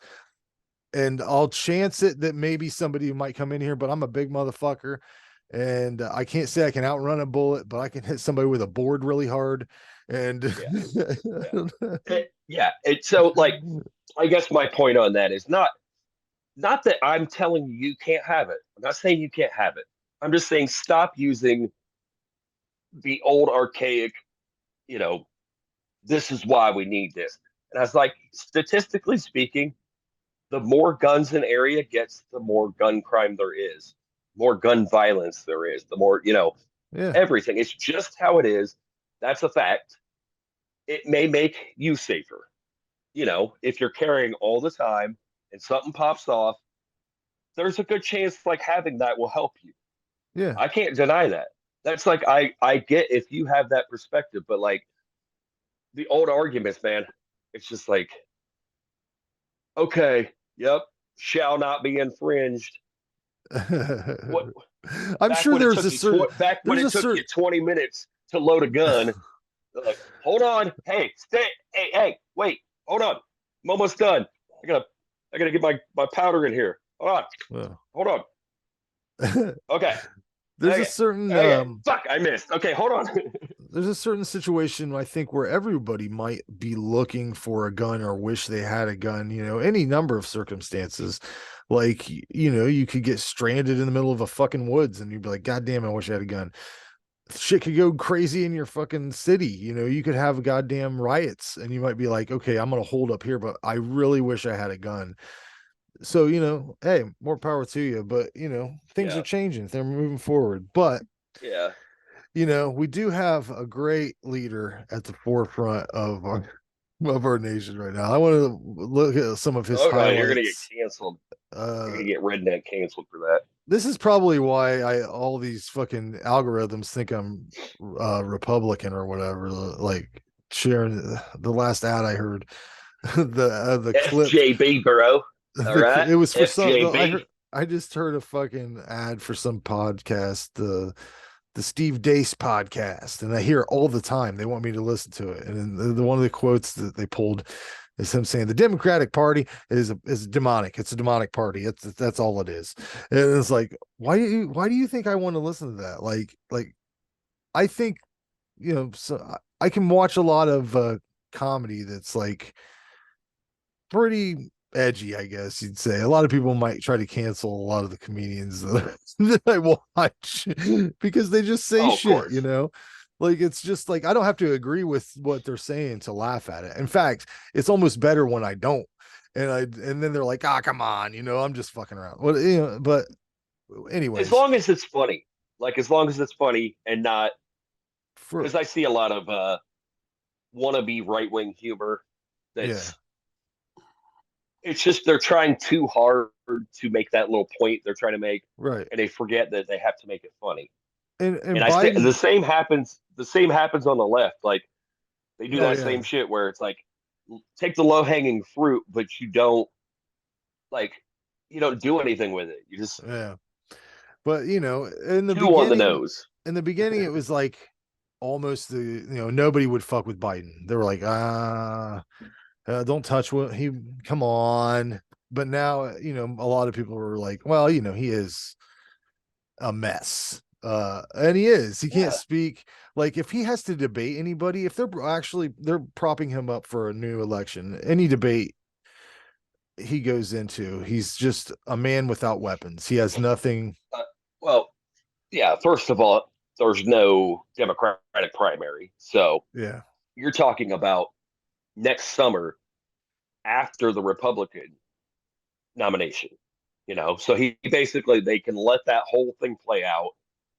And I'll chance it that maybe somebody might come in here, but I'm a big motherfucker. And I can't say I can outrun a bullet, but I can hit somebody with a board really hard. And so, like, I guess my point on that is not that I'm telling you can't have it. I'm not saying you can't have it. I'm just saying stop using the old archaic, you know, this is why we need this. And I was like, statistically speaking, the more guns an area gets, the more gun crime there is, more gun violence there is, the more, you know, everything. It's just how it is. That's a fact. It may make you safer. You know, if you're carrying all the time and something pops off, there's a good chance like having that will help you. Yeah. I can't deny that. That's like, I get if you have that perspective, but like the old arguments, man, it's just like, okay, yep, shall not be infringed. I'm sure there's a certain back when it took you 20 minutes to load a gun. Like, hold on, hey, wait, hold on, I'm almost done. I gotta get my powder in here. Hold on. Okay. There's a certain fuck, I missed. Okay, hold on. There's a certain situation I think where everybody might be looking for a gun or wish they had a gun, you know, any number of circumstances. Like, you know, you could get stranded in the middle of a fucking woods and you'd be like, God damn, I wish I had a gun. Shit could go crazy in your fucking city. You know, you could have goddamn riots and you might be like, okay, I'm going to hold up here, but I really wish I had a gun. So, you know, hey, more power to you, but you know, things are changing. They're moving forward, but you know, we do have a great leader at the forefront of our nation right now. I want to look at some of his highlights. You're going to get canceled. You're going to get redneck canceled for that. This is probably why all these fucking algorithms think I'm Republican or whatever. Like sharing the last ad I heard, the clip. FJB, bro. All right. It was for some. I just heard a fucking ad for some podcast, the Steve Deace podcast, and I hear it all the time. They want me to listen to it, and one of the quotes that they pulled is him saying the Democratic Party is demonic. It's a demonic party. That's all it is. And it's like, why do you think I want to listen to that? Like I think, you know, so I can watch a lot of comedy that's like pretty edgy, I guess you'd say. A lot of people might try to cancel a lot of the comedians that I watch because they just say shit, you know. Like, it's just like, I don't have to agree with what they're saying to laugh at it. In fact, it's almost better when I don't. And then they're like, come on, you know, I'm just fucking around. Well, you know, but anyway. As long as it's funny. Like, as long as it's funny and not, because I see a lot of wannabe right-wing humor that's, it's just they're trying too hard to make that little point they're trying to make. Right. And they forget that they have to make it funny. And I think the same happens on the left. Like, They do that same shit where it's like, take the low hanging fruit, but you don't do anything with it. You just But in the chew on the nose. In the beginning, it was like almost nobody would fuck with Biden. They were like, don't touch what he. Come on. But now, a lot of people were like, well, he is a mess. And he is. He can't speak. Like, if he has to debate anybody, if they're propping him up for a new election, any debate he goes into, he's just a man without weapons. He has nothing. First of all, there's no Democratic primary. So you're talking about next summer after the Republican nomination, so he basically, they can let that whole thing play out.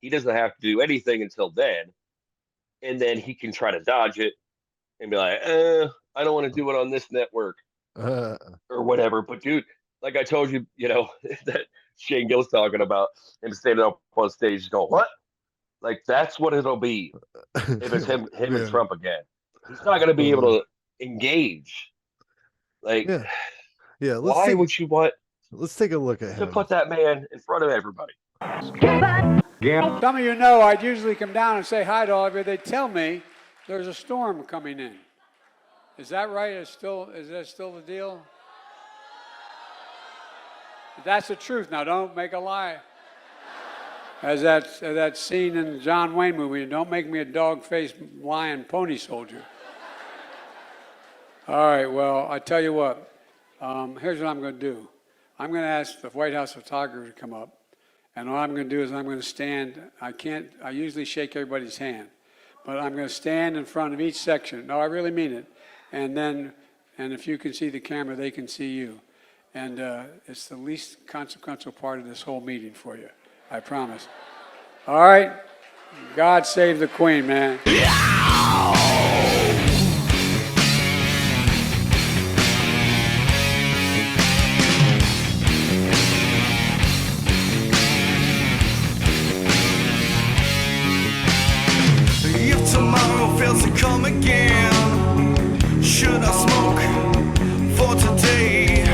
He doesn't have to do anything until then. And then he can try to dodge it and be like, I don't want to do it on this network or whatever. But dude, like I told you, that Shane Gill's talking about him standing up on stage going, what? Like, that's what it'll be if it's him and Trump again. He's not going to be able to engage. Like, why would you want? Let's take a look at him. To put that man in front of everybody. Some of you know I'd usually come down and say hi to all of you. They tell me there's a storm coming in. Is that right? Is that still the deal? That's the truth. Now, don't make a lie. As that scene in the John Wayne movie, don't make me a dog-faced lion pony soldier. All right, well, I tell you what. Here's what I'm going to do. I'm going to ask the White House photographer to come up. And what I'm going to do is I'm going to stand. I usually shake everybody's hand. But I'm going to stand in front of each section. No, I really mean it. And if you can see the camera, they can see you. And it's the least consequential part of this whole meeting for you. I promise. All right? God save the Queen, man. If tomorrow fails to come again, should I smoke for today?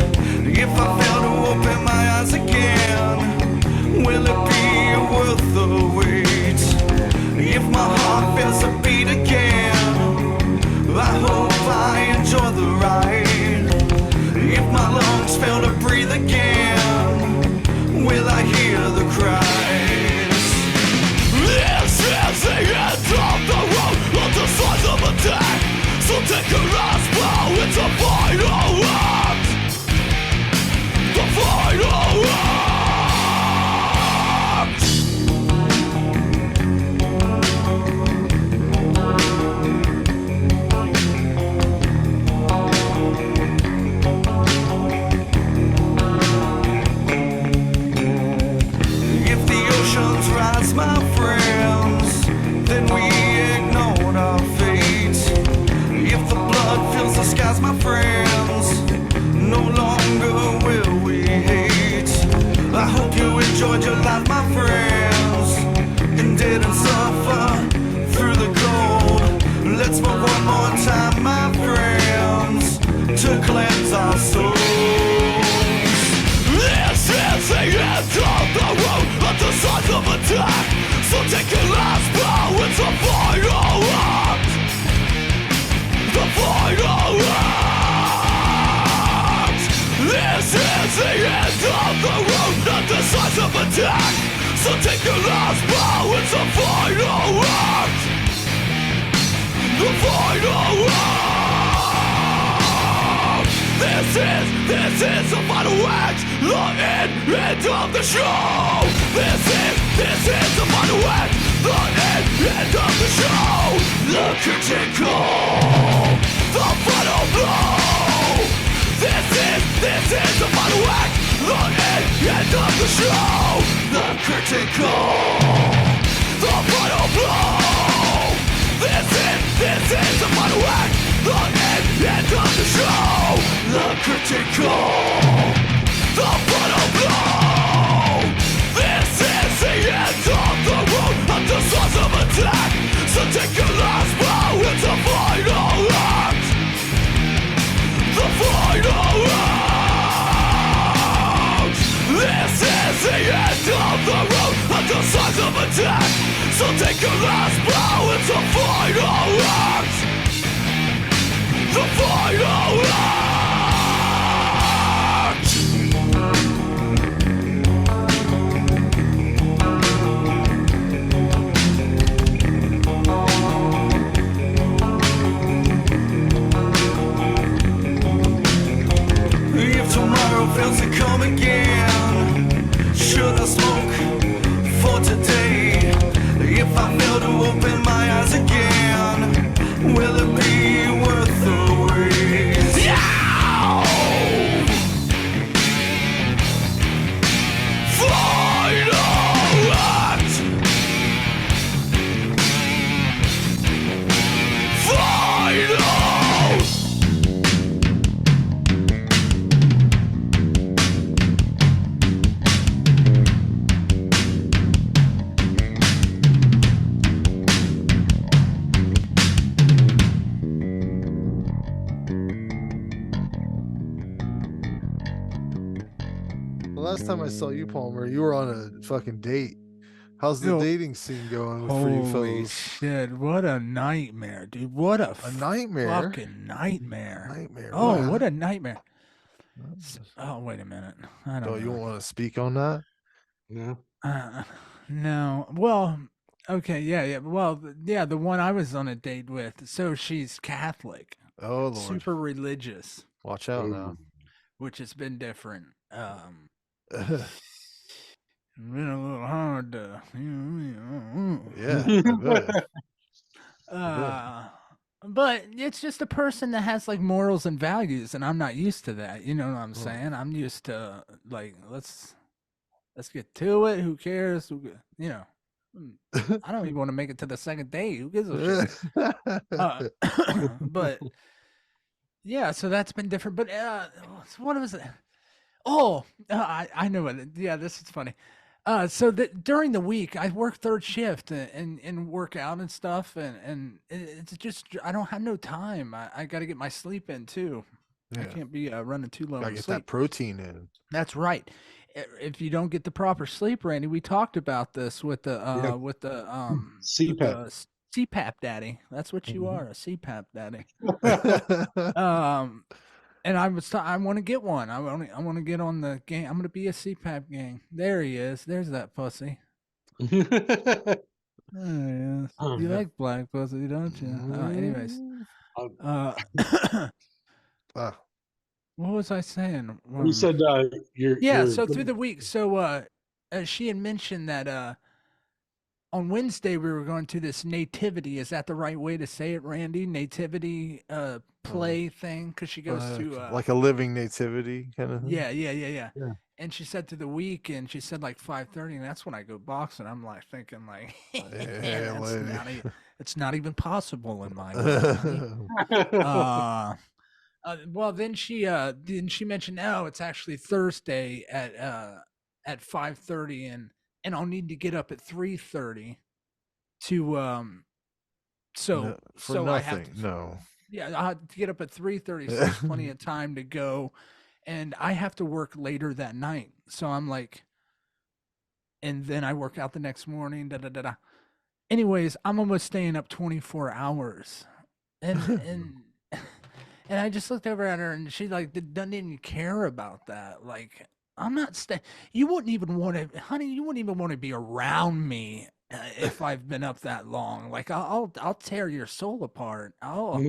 If I fail to open my eyes again, will it be worth the wait? If my heart fails to beat again, I hope I enjoy the ride. If my lungs fail to breathe again, will I hear the cries? This is the end of the road, on the sides of attack. So take your last bow, it's a final act. The final act. If the oceans rise, my friends, then we ignored our fate. If the blood fills the skies, my friends, no longer will we hate. I hope you enjoyed your life, my friends, and didn't suffer through the cold. Let's smoke one more time, my friends, to cleanse our souls. This is the end of the road, at the sides of attack. So take your last bow, it's a final act. The final act. This is the end of the road, not the size of attack. So take your last bow, it's a final act. The final act. This is the final act. The end of the show. This is the final act. The end of the show. The curtain call. The final blow. This is the final act. The end of the show. The curtain call. The final blow. This is the final act. The end of the show. The curtain call. The final blow. This is the end of the road, at the source of attack. So take your last bow, it's a final last blow, it's a final act. The final act. If tomorrow fails to come again, should I smoke for today? If I fail to open my eyes again, will it be worth the wait? Yeah! Final act. Final. The last time I saw you, Palmer, you were on a fucking date. How's the Yo, dating scene going for you Holy fellas? shit! What a nightmare, dude! What a nightmare? Fucking nightmare! Nightmare. Oh, Wow. what a nightmare! Oh, wait a minute. I don't Oh, you know. don't want to speak on that? No. No. Well, okay, yeah. Well, yeah, the one I was on a date with. So she's Catholic. Oh, Lord. Super religious. Watch out now. Which has been different. Been a little hard to, Yeah, I bet. But it's just a person that has like morals and values, and I'm not used to that. You know what I'm Oh. saying? I'm used to like let's get to it. Who cares? You know, I don't even want to make it to the second date. Who gives a shit? But yeah, so that's been different. But so what was it? Oh, I know it. Yeah, this is funny. So that during the week I work third shift and work out and stuff, and it's just I don't have no time. I got to get my sleep in too. I Yeah. can't be running too low Gotta on get sleep. that protein in. That's right. If you don't get the proper sleep, Randy, we talked about this with the CPAP. CPAP daddy. That's what you are, a CPAP daddy. And I want to get one. I want to get on the gang. I'm going to be a CPAP gang. There he is. There's that pussy. There he is. Oh, You yeah. like black pussy, don't you? Anyways. What was I saying? You said you're Yeah, so through the week. So she had mentioned that on Wednesday we were going to this nativity. Is that the right way to say it, Randy? Nativity play thing? Because she goes to like a living nativity kind of thing. Yeah. And she said to the week, and she said like 5:30, and that's when I go boxing. I'm like thinking like, it's not even possible in my world. Well, then she mentioned, no, it's actually Thursday at 5:30, and I'll need to get up at 3:30 to so I have to, yeah, I have to get up at 3:30, so there's plenty of time to go, and I have to work later that night. So I'm like, and then I work out the next morning. Anyways, I'm almost staying up 24 hours, and and I just looked over at her, and she like doesn't even care about that. Like, I'm not staying. You wouldn't even want to, honey. You wouldn't even want to be around me if I've been up that long. Like, I'll tear your soul apart. I'll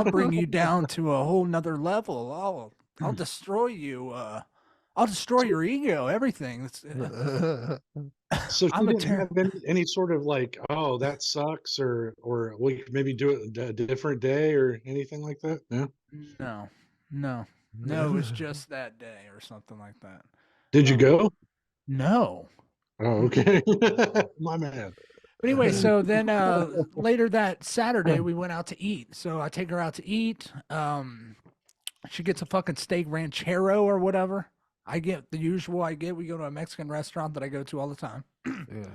bring you down to a whole nother level. I'll destroy you. I'll destroy your ego. Everything. So she didn't have any sort of like, oh, that sucks, or we could maybe do it a different day or anything like that. No. It was just that day or something like that. Did you go? No. Oh, okay. My man. But anyway, so then later that Saturday we went out to eat. So I take her out to eat. She gets a fucking steak ranchero or whatever. I get the usual. We go to a Mexican restaurant that I go to all the time. Yeah.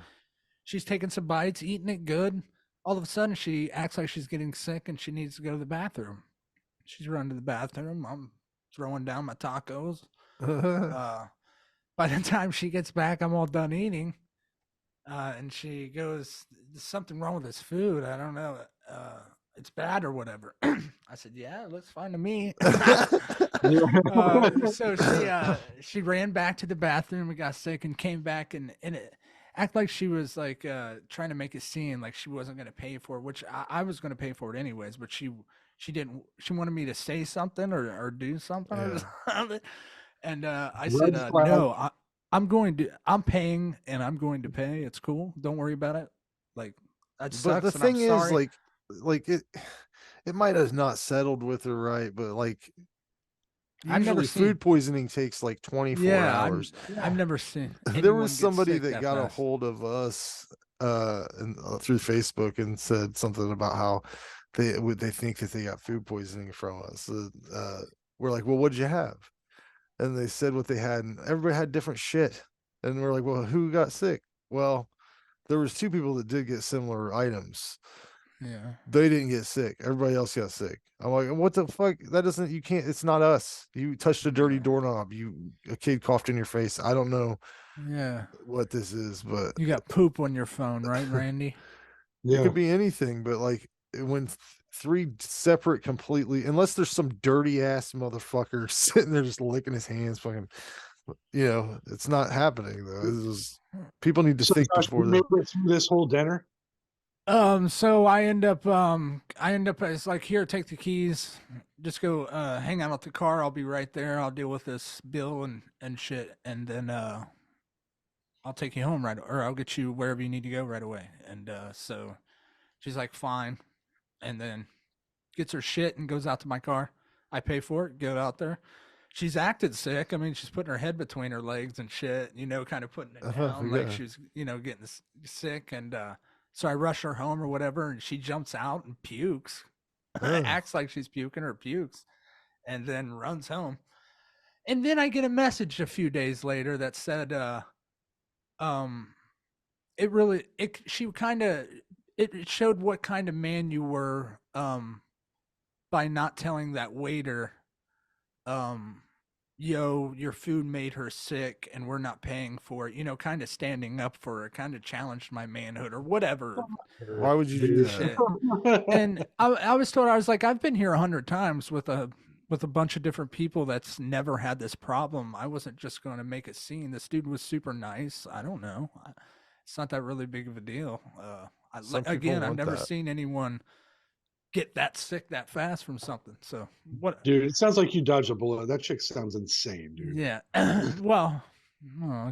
She's taking some bites, eating it good. All of a sudden, she acts like she's getting sick and she needs to go to the bathroom. She's running to the bathroom. I'm throwing down my tacos. By the time she gets back, I'm all done eating. And she goes, "There's something wrong with this food. I don't know. It's bad or whatever." I said, "Yeah, it looks fine to me." So she ran back to the bathroom and got sick and came back and it act like she was like trying to make a scene, like she wasn't going to pay for it, which I was going to pay for it anyways, but she didn't. She wanted me to say something or do something or something. And I said, "No, I'm paying and I'm going to pay. It's cool. Don't worry about it." Like that sucks. But the thing is, like it might have not settled with her right, but like I've never usually seen food poisoning takes like 24 hours. I've never seen. There was somebody sick that got a fast. hold of us through Facebook and said something about how they think that they got food poisoning from us. We're like, well, what'd you have? And they said what they had, and everybody had different shit. And we're like, well, who got sick? Well, there was 2 people that did get similar items. Yeah. They didn't get sick. Everybody else got sick. I'm like, what the fuck? That doesn't, you can't, it's not us. You touched a dirty doorknob. A kid coughed in your face. I don't know what this is, but you got poop on your phone, right, Randy? It could be anything, but like when 3 separate completely, unless there's some dirty ass motherfucker sitting there just licking his hands, fucking, it's not happening though. This is, people need to think Josh, before you they made it through this whole dinner. So I end up it's like, here, take the keys, just go hang out at the car. I'll be right there. I'll deal with this bill and shit, and then I'll take you home or I'll get you wherever you need to go right away. And so she's like, fine, and then gets her shit and goes out to my car. I pay for it, go out there. She's acted sick. I mean, she's putting her head between her legs and shit, kind of putting it down like she's, getting sick. And so I rush her home or whatever, and she jumps out and pukes, acts like she's puking or pukes, and then runs home. And then I get a message a few days later that said, it showed what kind of man you were, by not telling that waiter, your food made her sick and we're not paying for it, kind of standing up for her, kind of challenged my manhood or whatever. Why would you do that? And I was told, I was like, I've been here 100 times with a bunch of different people that's never had this problem. I wasn't just going to make a scene. This dude was super nice. I don't know. It's not that really big of a deal. I've never seen anyone get that sick that fast from something. So what, dude? It sounds like you dodged a bullet. That chick sounds insane, dude. Yeah. Well,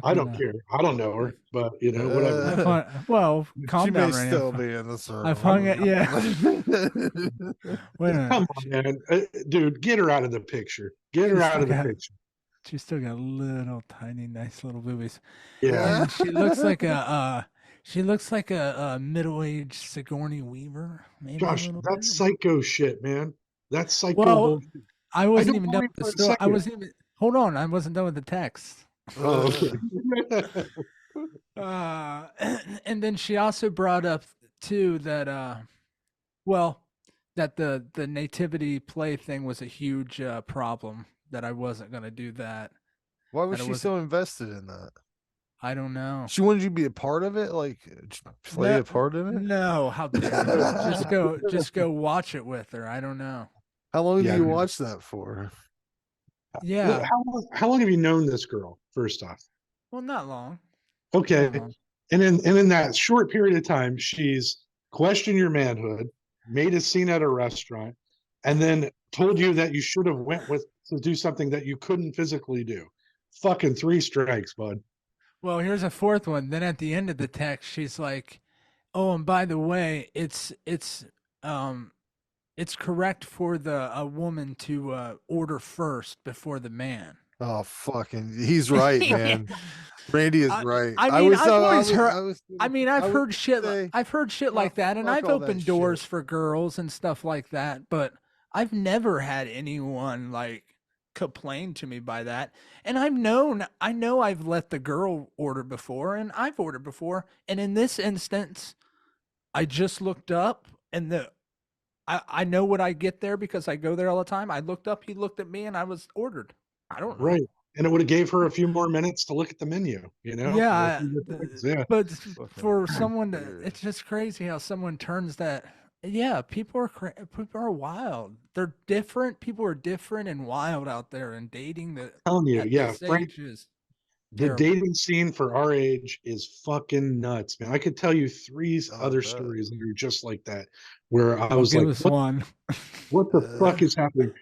I don't care. I don't know her, but whatever. Well, calm down. She may still be in the circle. I've hung it. Yeah. Wait a minute. Come on, man, dude, get her out of the picture. Get her out of the picture. She's still got little tiny, nice little boobies. Yeah. And she looks like a middle-aged Sigourney Weaver. Maybe Josh, that's psycho shit, man. That's psycho. Well, I wasn't even done with the story. Hold on. I wasn't done with the text. Oh, okay. And then she also brought up too that that the nativity play thing was a huge problem, that I wasn't going to do that. Why was she so invested in that? I don't know. She wanted you to be a part of it, like play a part in it? No, how dare you? Just go watch it with her. I don't know. How long do you watch that for? Yeah. How long have you known this girl, first off? Well, not long. Okay. And in that short period of time, she's questioned your manhood, made a scene at a restaurant, and then told you that you should have went to do something that you couldn't physically do. Fucking 3 strikes, bud. Well, here's a 4th one. Then at the end of the text, she's like, "Oh, and by the way, it's correct for a woman to order first before the man." Oh, fucking, he's right, man. Randy is right. I mean, I've heard shit. I've heard shit like that, and I've opened doors for girls and stuff like that. But I've never had anyone like complain to me by that. And I know I've let the girl order before, and I've ordered before. And in this instance, I just looked up, and I know what I get there because I go there all the time. I looked up, he looked at me, and I was ordered. I don't know. Right. and it would have gave her a few more minutes to look at the menu, Yeah, yeah. but for someone to, it's just crazy how someone turns that. Yeah, people are wild. They're different. People are different and wild out there, and dating I'm telling you, at yeah, this Frank, age is the terrible. dating scene for our age is fucking nuts, man. I could tell you three other stories that are just like that, where I was give like, us one. what the fuck is happening?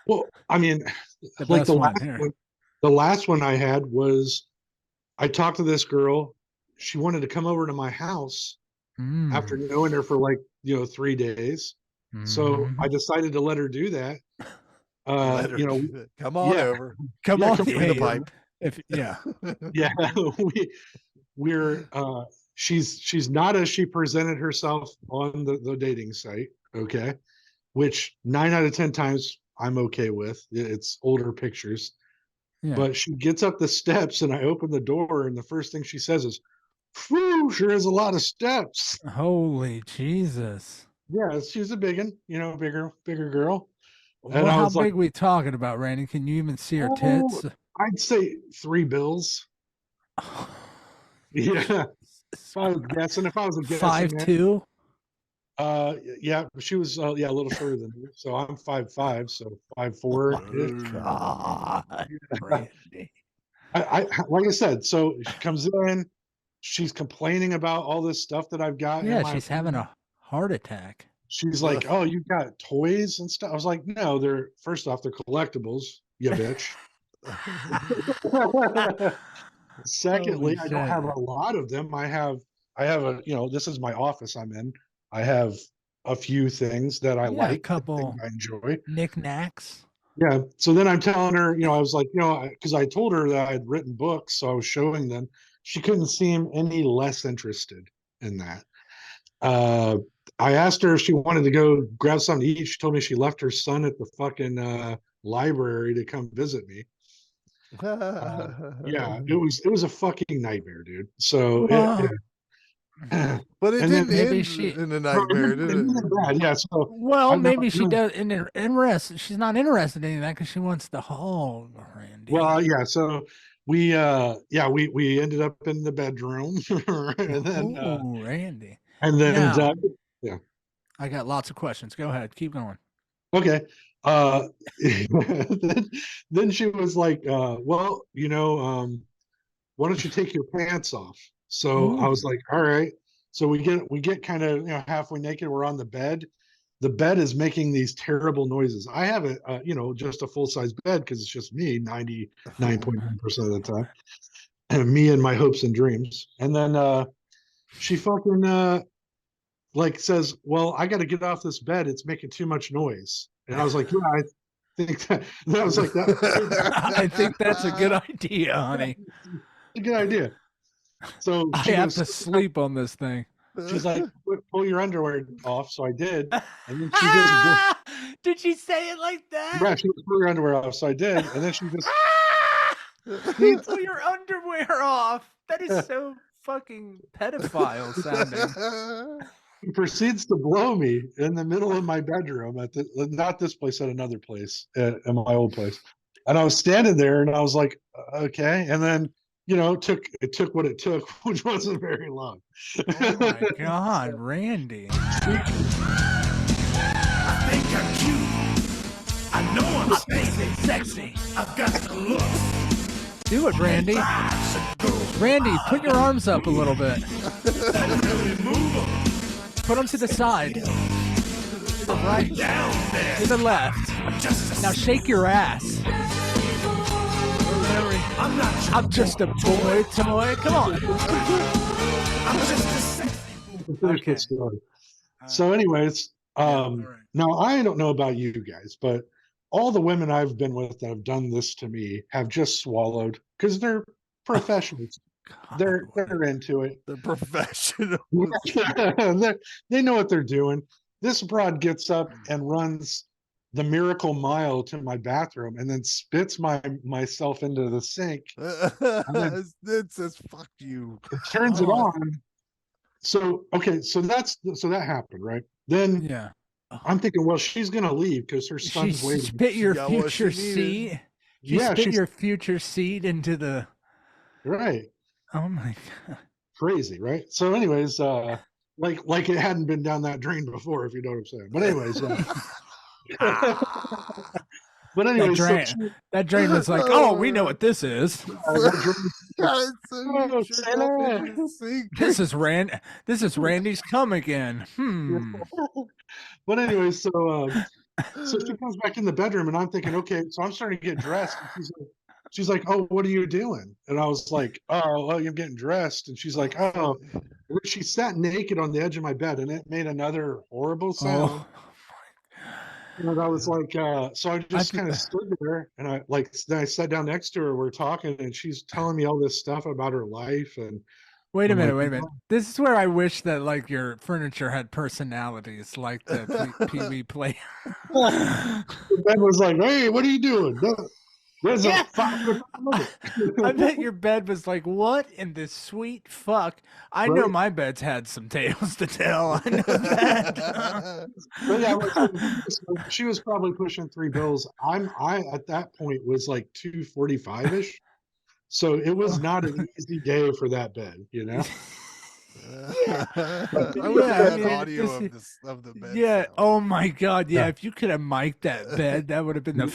Well, I mean, The like best one here. the last one I had was, I talked to this girl. She wanted to come over to my house after knowing her for like 3 days. So I decided to let her do that. Come on over. Come on, Bring the pipe. Yeah, we're she's not as she presented herself on the dating site, okay, which 9 out of 10 times I'm okay with. It's older pictures. But she gets up the steps and I open the door and the first thing she says is, "Whew, sure is a lot of steps." Holy Jesus. Yeah, she's a big one, bigger girl. And Well, I how was big like, we talking about, Randy? Can you even see her tits? I'd say 3 bills. Yeah. If I was guessing, if I was guessing 5'2"? Yeah, she was a little shorter than me. So I'm 5'5", so 5'4". God, Randy. I like I said, so she comes in, she's complaining about all this stuff that I've got. Yeah, she's having a heart attack. She's like, "Oh, you got toys and stuff." I was like, "No, they're first off, they're collectibles, you bitch." Secondly, I don't have a lot of them. I have a, this is my office I'm in. I have a few things that I like, a couple I enjoy, knickknacks. Yeah. So then I'm telling her, I was like, because I told her that I had written books, so I was showing them. She couldn't seem any less interested in that. I asked her if she wanted to go grab something to eat. She told me she left her son at the fucking library to come visit me. Yeah, it was a fucking nightmare, dude. So but it didn't maybe end she in a nightmare, did it? Yeah. So well, maybe she does. She's not interested in that because she wants the whole Randy. Well, yeah. So we ended up in the bedroom, and then Randy. And then Now, yeah, I got lots of questions. Go ahead, keep going. Okay. Then she was like, well, why don't you take your pants off? So I was like, all right. So we get kind of halfway naked. We're on the bed. The bed is making these terrible noises. I have it, just a full size bed because it's just me 99.9% of the time, and me and my hopes and dreams. And then she fucking like says, "Well, I got to get off this bed. It's making too much noise." And I was like, "Yeah, I think that." And I was like, I think that's a good idea, honey. A good idea. So I have to sleep on this thing. She's like, "Pull your underwear off." So I did, and then she just did she say it like that? Yeah, she was pull your underwear off. So I did, and then she just pull your underwear off. That is so fucking pedophile sounding. He proceeds to blow me in the middle of my bedroom at not this place, at another place, at my old place. And I was standing there, and I was like, okay. And then it took what it took, which wasn't very long. Oh my God, Randy! I think I'm cute. I know I'm sexy. I've got the look. Do it, Randy. Randy, put your arms up a little bit. Put them to the side. To the right. To the left. Now shake your ass. I'm just a boy toy. Come on. I'm just a Okay. So anyways, now I don't know about you guys, but all the women I've been with that have done this to me have just swallowed because they're professionals. They're into it. They're professionals. They know what they're doing. This broad gets up and runs the miracle mile to my bathroom and then spits myself into the sink. It says "fuck you." Turns it on. So that happened, right? Then I'm thinking, well, she's gonna leave because her son's waiting. Spit your future seat. You Yeah, spit she's your future seed into the. right. Oh my god. Crazy, right? So, anyways, like it hadn't been down that drain before, if you know what I'm saying. But anyways, but That anyways, so drain. That drain was like, oh, we know what this is. that drain, So oh, you jerk off Santa. into the sink. This is This is Randy's come again. But anyways, so she comes back in the bedroom, and I'm thinking, okay, so I'm starting to get dressed. And she's like, oh, what are you doing? And I was like, oh, well, you're getting dressed. And she's like, oh, she sat naked on the edge of my bed, and it made another horrible sound. Oh. And I was like, so I just kind of stood there, and then I sat down next to her. We're talking, and she's telling me all this stuff about her life. And Wait a I'm minute, like, wait a minute. This is where I wish that like your furniture had personalities, like the Pee-wee play. Ben was like, hey, what are you doing? There's a fuck. I bet your bed was like, what in this sweet fuck? I know Right. my bed's had some tales to tell. I know that. But yeah, she was probably pushing 3 bills. I at that point was like 245-ish. So it was not an easy day for that bed, you know? I wish Yeah, we I had mean, audio this of the bed. Yeah. sound. Oh my God. Yeah. Yeah. If you could have mic'd that bed, that would have been the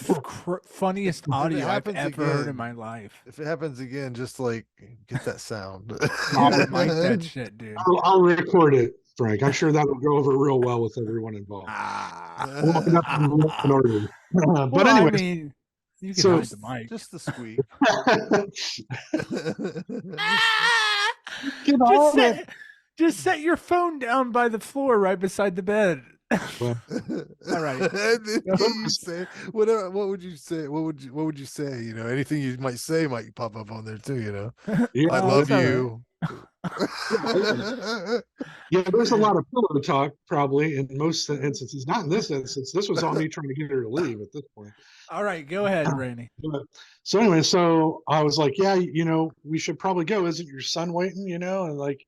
funniest audio I've happens ever heard in again- my life. If it happens again, just like get that sound. I'll mic that shit, dude. I'll record it, Frank. I'm sure that'll go over real well with everyone involved. But Well, anyway, I mean, you can so- hide the mic. Just the squeak. get Just on it. just set your phone down by the floor right beside the bed. Well, All right. And then you say whatever. What would you say? What would you say? You know, anything you might say might pop up on there too. You know, yeah, I Oh, love that's all you. yeah, there's a lot of pillow talk probably in most instances. Not in this instance. This was all me trying to get her to leave at this point. All right. Go ahead, Rainey. But, so anyway, so I was like, yeah, you know, we should probably go. Isn't your son waiting? You know, and like,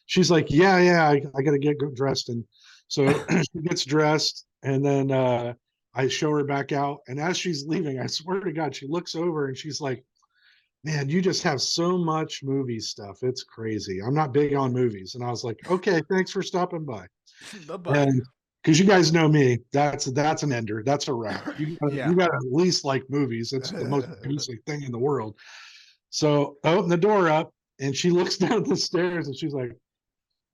she's like, yeah, I got to get dressed. And so she gets dressed, and then I show her back out. And as she's leaving, I swear to God, she looks over and she's like, man, you just have so much movie stuff. It's crazy. I'm not big on movies. And I was like, okay, thanks for stopping by. Bye-bye. And because you guys know me, that's an ender. That's a wrap. You Yeah. got to at least like movies. It's the most basic thing in the world. So I open the door up, and she looks down the stairs, and she's like,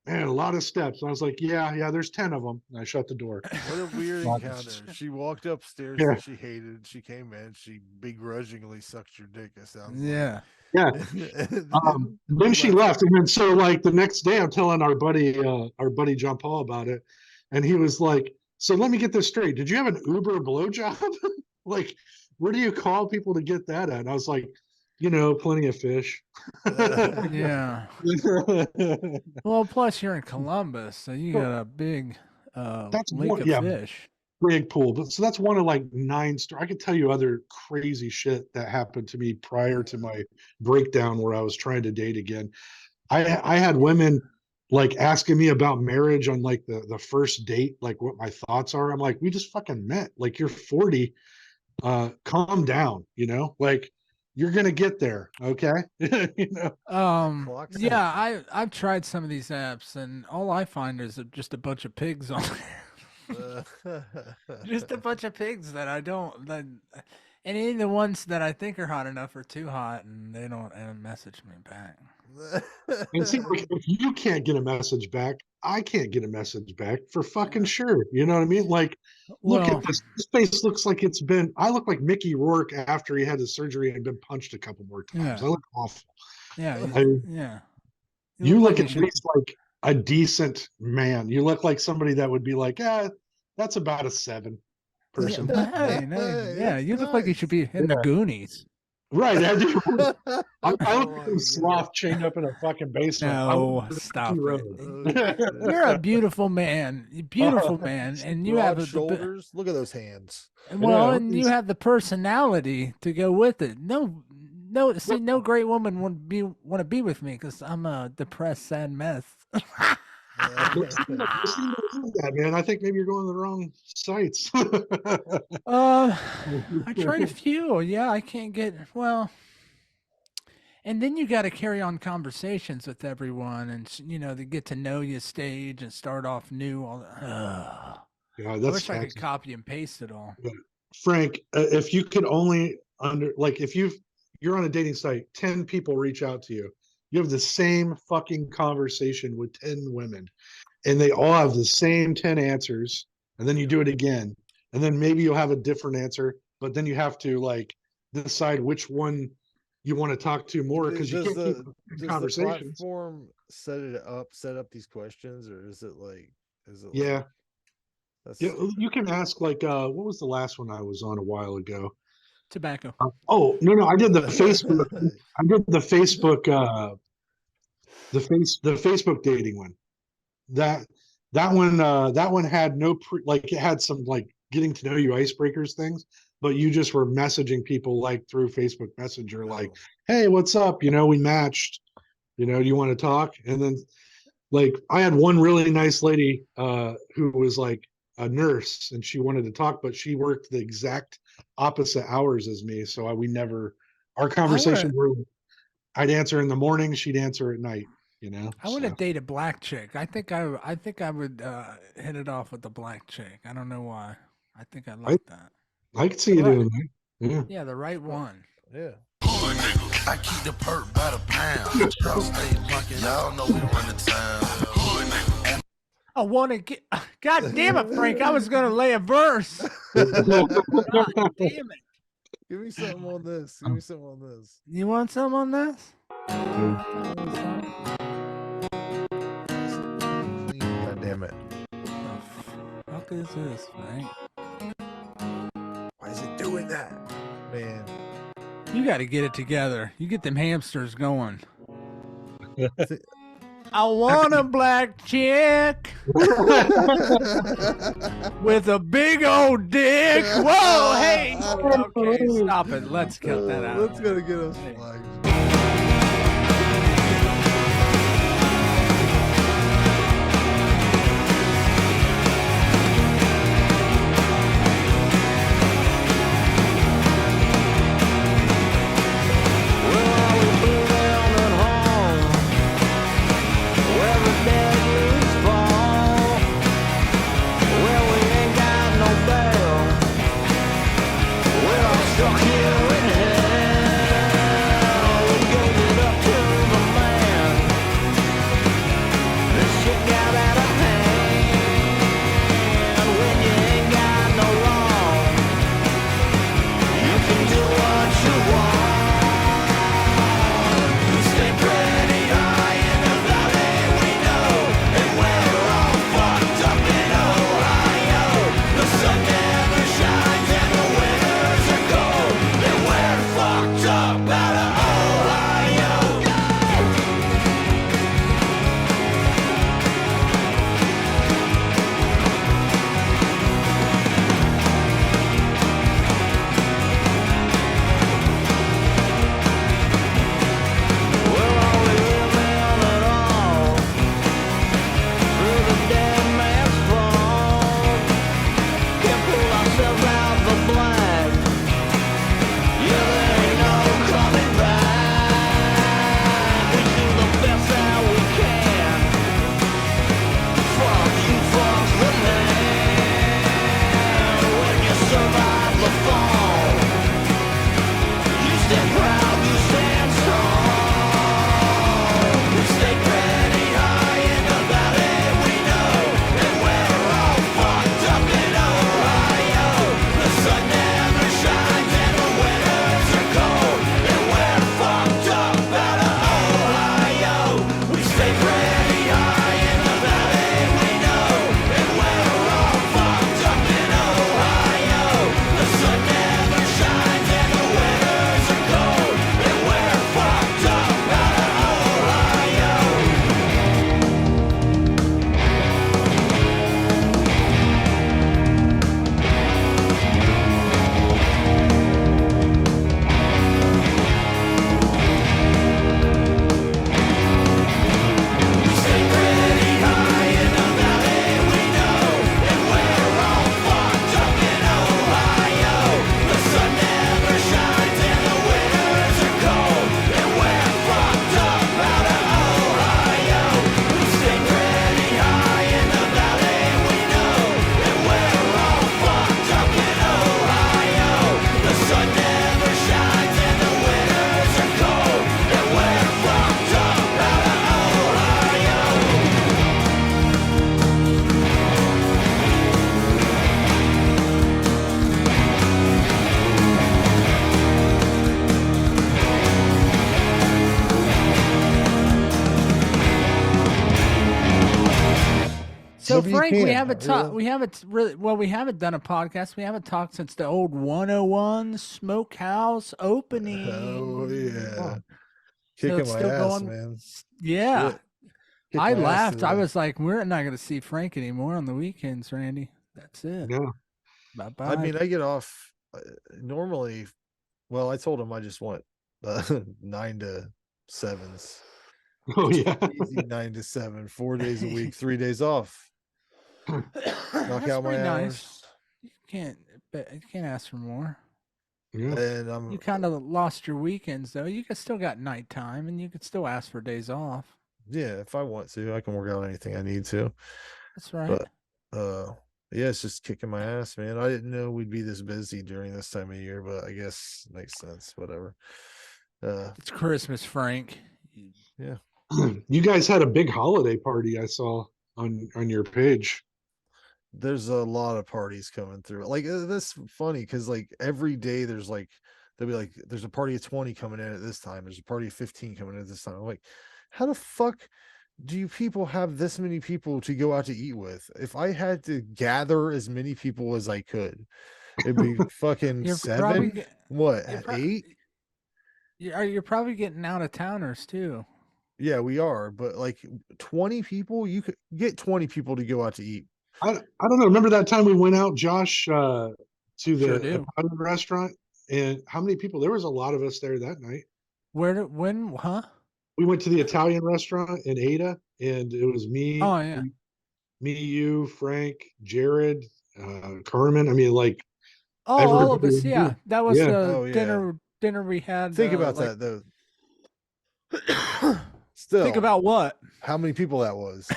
man, a lot of steps. And I was like, yeah, there's 10 of them. And I shut the door. What a weird Love it. encounter. She walked upstairs Yeah. that she hated. She came in. She begrudgingly sucked your dick. It sounds Yeah. Yeah. like. Then she left. And then so like the next day I'm telling our buddy John Paul about it. And he was like, so let me get this straight. Did you have an Uber blowjob? Like, where do you call people to get that at? And I was like, you know, plenty of fish. Yeah. Well, plus you're in Columbus, so you got a big That's lake one- of yeah. fish. Big pool. But so that's one of like 9 stories. I could tell you other crazy shit that happened to me prior to my breakdown where I was trying to date again. I had women like asking me about marriage on like the first date, like what my thoughts are. I'm like, we just fucking met. Like, you're 40. Calm down, you know, like you're gonna get there, okay? You know. Clock's Yeah, I've tried some of these apps, and all I find is just a bunch of pigs on there. Just a bunch of pigs that I don't that, and even the ones that I think are hot enough are too hot, and they don't message me back. And see, like, if you can't get a message back, I can't get a message back for fucking sure. You know what I mean? Like, look Well- at this. This face looks like it's been. I look like Mickey Rourke after he had his surgery and been punched a couple more times. Yeah. I look awful. Yeah, I- You You look like at you least like a decent man. You look like somebody that would be like, that's about a 7 person. Yeah, you look like you should be in the Goonies. Right. I do. I Oh look like my a sloth chained up in a fucking basement. I No, look like stop Rocky it. Road. You're a beautiful man, and you Broad have shoulders. Look at those hands. well, Yeah, and you have the personality to go with it. No, no great woman want to be with me because I'm a depressed, sad mess. that, man. I think maybe you're going to the wrong sites. I tried a few. Yeah, I can't get well. And then you got to carry on conversations with everyone, and they get to know you stage and start off new. Yeah, I wish I could copy and paste it all. Frank, if you could only if you're on a dating site, 10 people reach out to you, you have the same fucking conversation with 10 women, and they all have the same 10 answers, and then you do it again, and then maybe you'll have a different answer, but then you have to decide which one you want to talk to more, because you can't keep conversations. The platform set up these questions, or is it yeah. Yeah, you can ask what was the last one I was on a while ago? Tobacco. No, I did the Facebook. I did the Facebook. The Facebook dating one. That one had no it had some getting to know you icebreakers things, but you just were messaging people through Facebook Messenger, hey, what's up? We matched. Do you want to talk? And then I had one really nice lady who was a nurse, and she wanted to talk, but she worked the exact opposite hours as me, so our conversation I'd answer in the morning, she'd answer at night. I want to date a black chick. I think I would hit it off with the black chick. I don't know why. I think I like that. I could see you doing that. Yeah, the right one. Yeah. I keep the perk by the pound. Y'all stay punkin'. Y'all know we run the town. I want to get. God damn it, Frank! I was gonna lay a verse. God damn it! Give me something on this. You want some on this? God damn it! What the fuck is this, Frank? Why is it doing that, man? You got to get it together. You get them hamsters going. I want a black chick with a big old dick. Whoa, hey. Okay, stop it. Let's cut that out. Let's go get us flagged. Stuck here in hell, we So Maybe you Frank, we can, haven't really. talked. We haven't really. Well, we haven't done a podcast. We haven't talked since the old 101 Smokehouse opening. Oh yeah, So kicking it's my still ass, going. man. Yeah, Shit. Kicked I my ass laughed. I today. was like, "We're not going to see Frank anymore on the weekends, Randy. That's it. Yeah. Bye bye." I mean, I get off normally. Well, I told him I just want 9 to 7s. Oh yeah. Easy 9 to 7, 4 days a week, 3 days off. Knock That's out my pretty hours. nice. You can't ask for more. Yeah. And You kind of lost your weekends though. You could still got nighttime, and you could still ask for days off. yeah, if I want to, I can work out anything I need to. That's right. But yeah, it's just kicking my ass, man. I didn't know we'd be this busy during this time of year, but I guess makes sense. Whatever. It's Christmas, Frank. Yeah. You guys had a big holiday party I saw on your page. There's a lot of parties coming through. Like that's funny because like every day there's like they'll be like there's a party of 20 coming in at this time. There's a party of 15 coming in at this time. I'm like, how the fuck do you people have this many people to go out to eat with? If I had to gather as many people as I could, it'd be fucking You're 7. probably- What? you're pro- 8? You're probably getting out of towners too. Yeah, we are. But like 20 people, you could get 20 people to go out to eat. I don't know. Remember that time we went out, Josh, to Sure the do. Italian restaurant? And how many people? There was a lot of us there that night. When, huh? We went to the Italian restaurant in Ada, and it was me, Oh yeah. you, Frank, Jared, Carmen. I mean, like Oh, all of everybody us. was Yeah, there. that was Yeah. the Oh, yeah. dinner we had. Think about like- that though. Still, Think about what? how many people that was.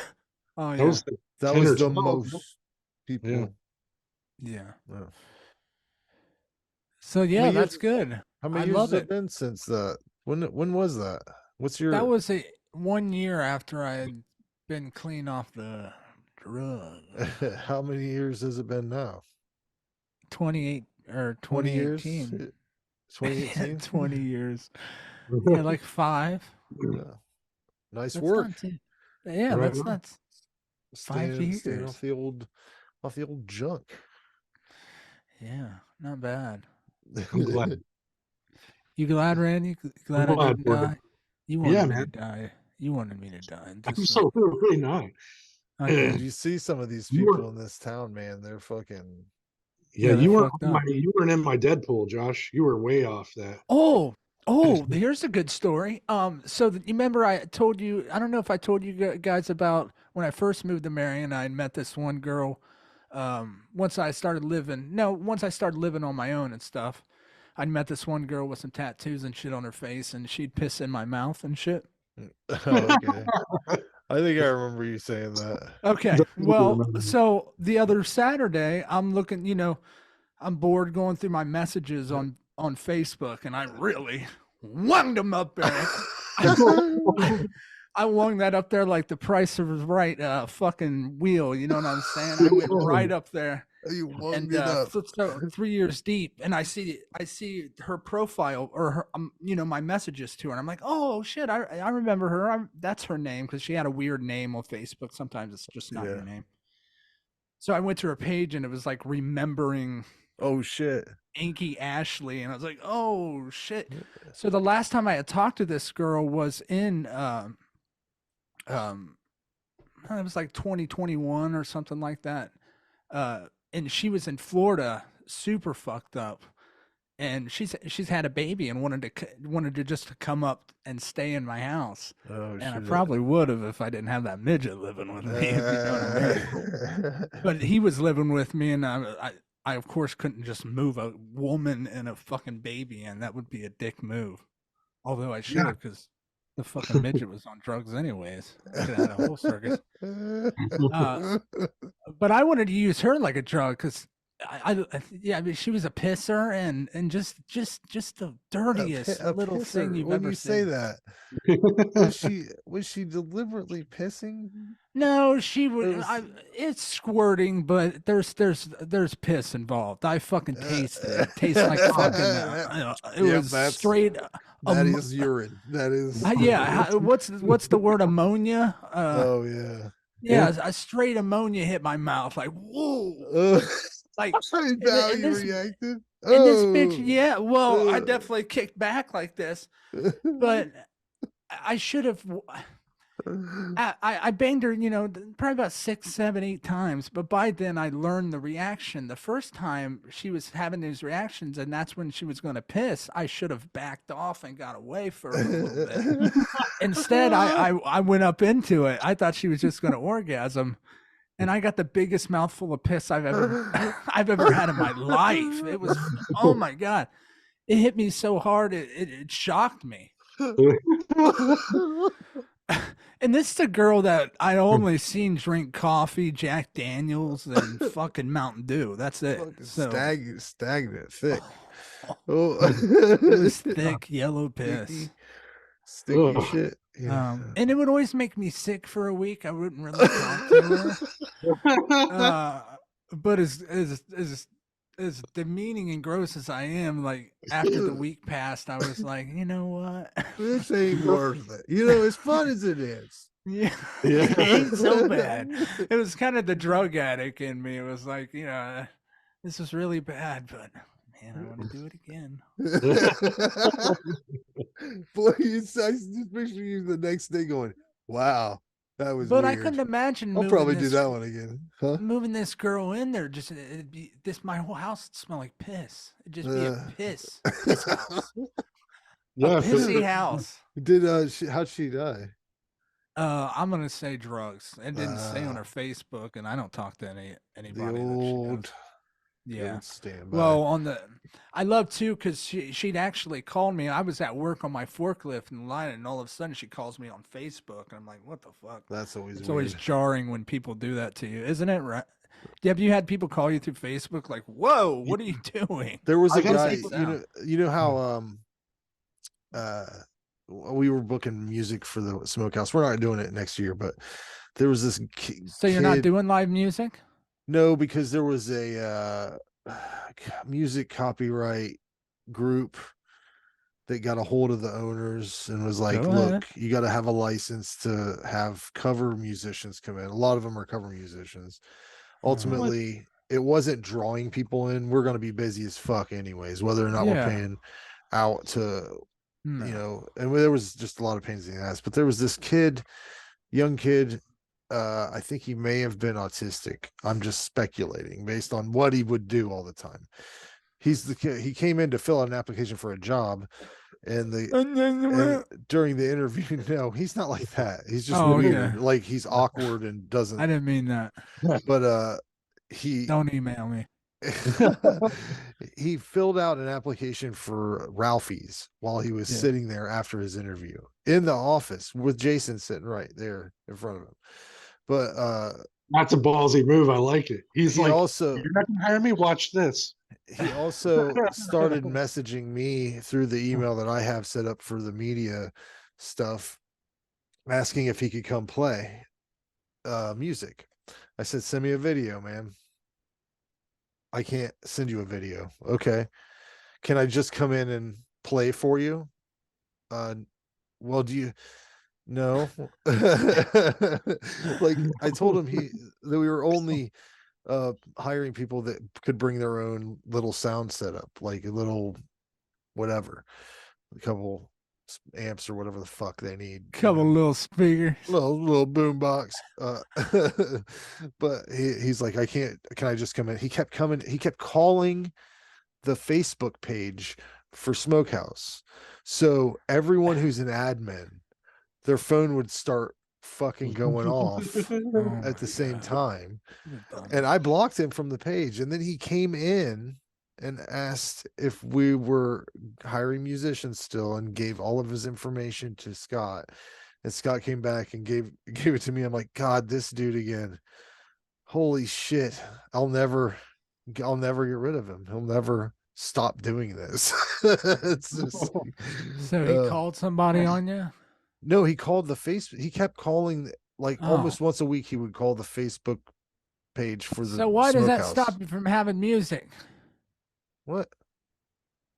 Oh yeah. That was like That 10 was or the 12. most people. Yeah. Yeah. Yeah. So yeah, many that's years- good. How many I years love has it it. been since that? When was that? What's your That was 1 year after I had been clean off the drug. how many years has it been now? 28 or 20 years? 2018. 2018? 20 years. Yeah, like 5. Yeah. Nice That's work. not too- yeah, Right that's on. not 5 Staying years. off the old junk. Yeah, not bad. I'm glad. You glad, Randy? Glad I glad didn't for it. die? You wanted Yeah, me man. to die. You wanted me to die. I'm Just so really not. okay. Did you see some of these You were- people in this town, man? They're fucking Yeah, Yeah, you they're weren't. fucked up. You weren't in my Deadpool, Josh. You were way off that. Oh, here's a good story. So you remember I told you, I don't know if I told you guys about when I first moved to Marion, I met this one girl. Once I started living on my own and stuff, I met this one girl with some tattoos and shit on her face, and she'd piss in my mouth and shit. Oh, okay. I think I remember you saying that. Okay. Well, so the other Saturday, I'm looking, I'm bored going through my messages on Facebook, and I really wunged them up there. I wung that up there like the Price is Right fucking wheel. You know what I'm saying? I went right up there. You wung And it up. so 3 years deep, and I see her profile or her, my messages to her, and I'm like, oh shit, I remember her. That's her name because she had a weird name on Facebook. Sometimes it's just not her name. So I went to her page, and it was like remembering Oh shit. Inky Ashley, and I was like, oh shit. So the last time I had talked to this girl was in it was like 2021 or something like that. And she was in Florida, super fucked up, and she's had a baby and wanted to just come up and stay in my house. Oh And shit. I probably would have if I didn't have that midget living with me. If you know what I mean. But he was living with me, and I of course couldn't just move a woman and a fucking baby in. That would be a dick move. Although I should have, because the fucking midget was on drugs anyways. I could have had a whole circus. But I wanted to use her like a drug because I mean, she was a pisser and just the dirtiest A little pisser. thing you've when ever you seen. say that, was she deliberately pissing? No, she would. was- It's squirting, but there's piss involved. I fucking tasted it. It tastes like fucking. It Yeah, was that's- straight. That is urine. That is. Yeah. What's the word? Ammonia. Oh yeah. Yeah, a straight ammonia hit my mouth. Like, whoa. Like, and you reacted. And this bitch, yeah, well, I definitely kicked back like this, but I should have. I banged her, probably about 6, 7, 8 times. But by then, I learned the reaction. The first time she was having these reactions, and that's when she was going to piss. I should have backed off and got away for a little bit. Instead, I went up into it. I thought she was just going to orgasm. And I got the biggest mouthful of piss I've ever had in my life. It was, oh my God. It hit me so hard, it shocked me. And this is a girl that I only seen drink coffee, Jack Daniels, and fucking Mountain Dew. That's it. So, stagnant, thick. It was thick, yellow piss. Sticky shit. Yeah. And it would always make me sick for a week. I wouldn't really talk to her. But as demeaning and gross as I am, like after the week passed, I was like, you know what? This ain't worth it. As fun as it is. Yeah. It ain't so bad. It was kind of the drug addict in me. It was like, this was really bad, but man, I want to do it again. Boy, I just picture you the next day going, wow, that was But weird. I couldn't imagine I'll probably do that one again. Huh? Moving this girl in there, it'd be my whole house would smell like piss. It'd just be a piss house. Yeah, a pissy house. How'd she die? I'm gonna say drugs. It didn't say on her Facebook, and I don't talk to anybody. Yeah. Well, I love too because she'd actually called me. I was at work on my forklift in the line, and all of a sudden she calls me on Facebook, and I'm like, "What the fuck?" That's always it's always jarring when people do that to you, isn't it? Right? Have you had people call you through Facebook like, "Whoa, what are you doing?" There was a guy. You know how we were booking music for the Smokehouse. We're not doing it next year, but there was this. So you're not doing live music? No, because there was a music copyright group that got a hold of the owners and was like, look, you got to have a license to have cover musicians come in. A lot of them are cover musicians. Ultimately, it wasn't drawing people in. We're going to be busy as fuck anyways, whether or not we're paying out to, and there was just a lot of pains in the ass. But there was this young kid, I think he may have been autistic. I'm just speculating based on what he would do all the time. He's the kid. He came in to fill out an application for a job, and during the interview, no, he's not like that. He's just weird. Like he's awkward and doesn't. I didn't mean that. But he don't email me. He filled out an application for Ralphie's while he was sitting there after his interview in the office with Jason sitting right there in front of him. But that's a ballsy move. I like it. He's like, also, you're not gonna hire me. Watch this. He also started messaging me through the email that I have set up for the media stuff, asking if he could come play music. I said, send me a video, man. I can't send you a video. Okay. Can I just come in and play for you? Well, do you? No. Like I told him that we were only hiring people that could bring their own little sound setup, like a little whatever, a couple amps or whatever the fuck they need, couple little speakers, little boom box. But he's like, can I just come in? He kept calling the Facebook page for Smokehouse, so everyone who's an admin, their phone would start fucking going off at the same time. And I blocked him from the page. And then he came in and asked if we were hiring musicians still and gave all of his information to Scott. And Scott came back and gave it to me. I'm like, God, this dude again. Holy shit. I'll never get rid of him. He'll never stop doing this. It's just, so he called somebody on you? No, he called the Facebook. He kept calling, like almost once a week. He would call the Facebook page for the. So why does that Smokehouse. stop you from having music? What?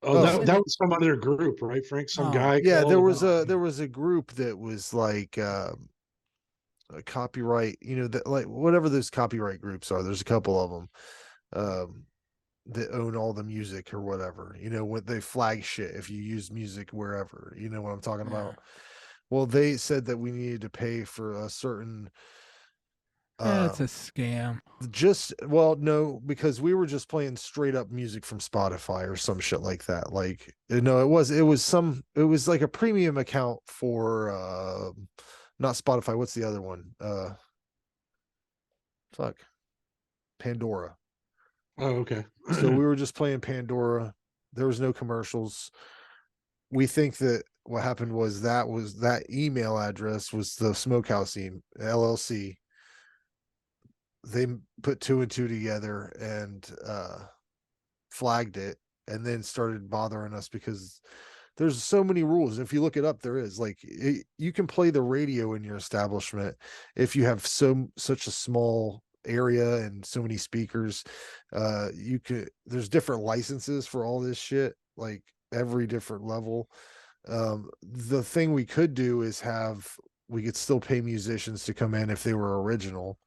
Oh, that was some other group, right, Frank? Some guy. Yeah, there was a group that was like copyright, that like whatever those copyright groups are. There's a couple of them that own all the music or whatever. When they flag shit if you use music wherever. You know what I'm talking about? Well, they said that we needed to pay for a certain. That's a scam. No, because we were just playing straight up music from Spotify or some shit like that. Like, no, it was like a premium account for not Spotify. What's the other one? Pandora. Oh, okay. So we were just playing Pandora. There was no commercials. We think that what happened was that email address was the Smokehouse LLC. They put 2 and 2 together and flagged it, and then started bothering us because there's so many rules. If you look it up, there is you can play the radio in your establishment if you have such a small area and so many speakers. There's different licenses for all this shit, like every different level. The thing we could do is we could still pay musicians to come in if they were original.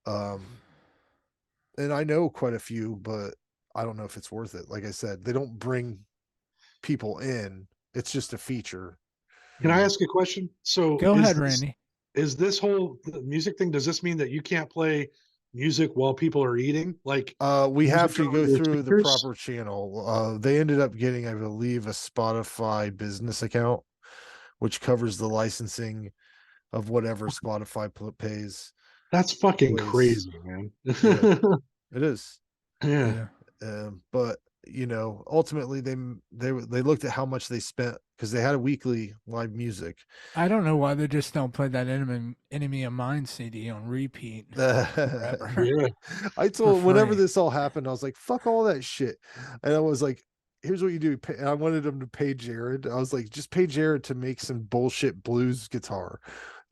And I know quite a few, but I don't know if it's worth it. Like I said, they don't bring people in. It's just a feature. Can I ask a question? So go ahead, Randy. Is this whole music thing, does this mean that you can't play music while people are eating? Like, we have to go through the proper channel. They ended up getting, I believe, a Spotify business account, which covers the licensing of whatever Spotify pays. That's fucking crazy, man. Yeah, it is. Yeah. But ultimately they looked at how much they spent because they had a weekly live music. I don't know why they just don't play that Enemy of Mine CD on repeat. Yeah. I told whenever this all happened, I was like, fuck all that shit. And I was like, here's what you do. And I wanted them to pay Jared. I was like, just pay Jared to make some bullshit blues guitar.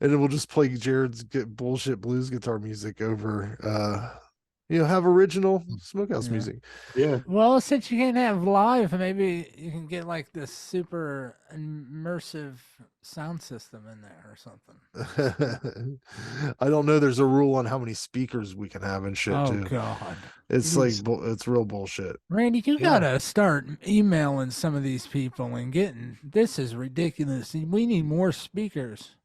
And then we'll just play Jared's bullshit blues guitar music over, have original Smokehouse music. Yeah. Well, since you can't have live, maybe you can get like this super immersive sound system in there or something. I don't know. There's a rule on how many speakers we can have and shit too. Oh God. It's like, it's real bullshit. Randy, you gotta start emailing some of these people and this is ridiculous. We need more speakers.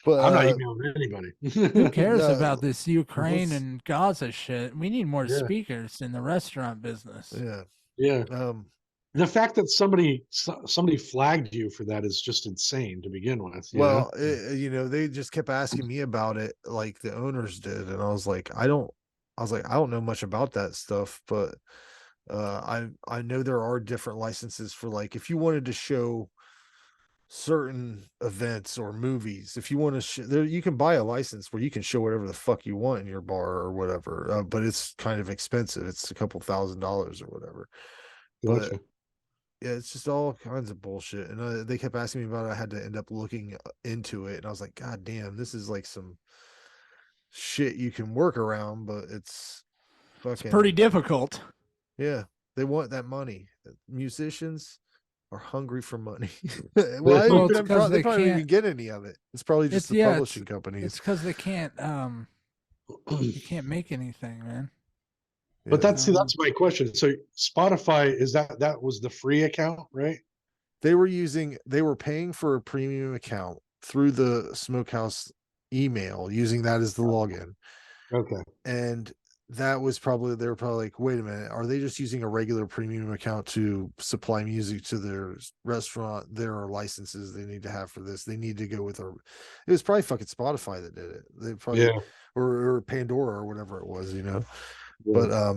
But I'm not emailing anybody. Who cares about this Ukraine and Gaza shit? We need more speakers in the restaurant business. Yeah. The fact that somebody flagged you for that is just insane to begin with. They just kept asking me about it, like the owners did, and I was like, I don't know much about that stuff, but I know there are different licenses for, like, if you wanted to show certain events or movies, if you want to you can buy a license where you can show whatever the fuck you want in your bar or whatever, but it's kind of expensive. It's a couple $1,000 or whatever. Gotcha. But yeah, it's just all kinds of bullshit, and they kept asking me about it. I had to end up looking into it, and I was like, god damn, this is like some shit you can work around, but it's pretty difficult. Yeah, they want that money. Musicians are hungry for money. Well, they probably don't even get any of it. It's probably just the publishing companies. It's because they can't you can't make anything, man. But that's my question. So Spotify, that was the free account, right? They were paying for a premium account through the Smokehouse email, using that as the login. Okay. And they were probably like, wait a minute, are they just using a regular premium account to supply music to their restaurant? There are licenses they need to have for this. They need to go with it was probably fucking Spotify that did it. They probably or Pandora or whatever it was, But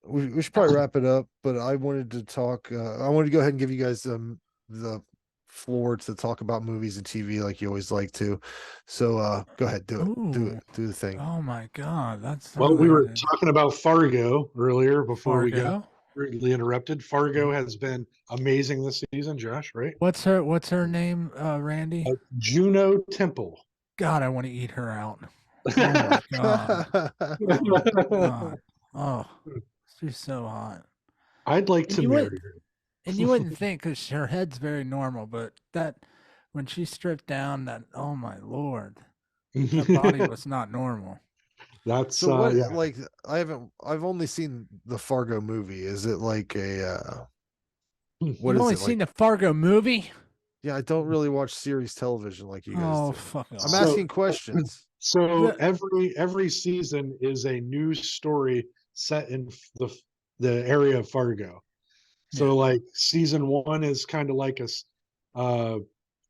we should probably wrap it up. But I wanted to talk. I wanted to go ahead and give you guys the floor to talk about movies and TV like you always like to. So go ahead, do it. Do the thing. Oh my God, that's we were talking about Fargo earlier before we got rudely interrupted. Fargo has been amazing this season, Josh. Right? What's her name, Randy? Juno Temple. God, I want to eat her out. Oh my God. Oh, she's so hot. I'd like to marry her. And you wouldn't think, because her head's very normal, but that when she stripped down, that oh my lord, that body was not normal. That's So what? yeah. Like, I've only seen the Fargo movie. Is it like a? What You've is only it seen like? the Fargo movie? Yeah, I don't really watch series television like you guys Oh, do. fuck I'm off. asking questions. So The- every season is a new story set in the area of Fargo. So like season 1 is kind of like a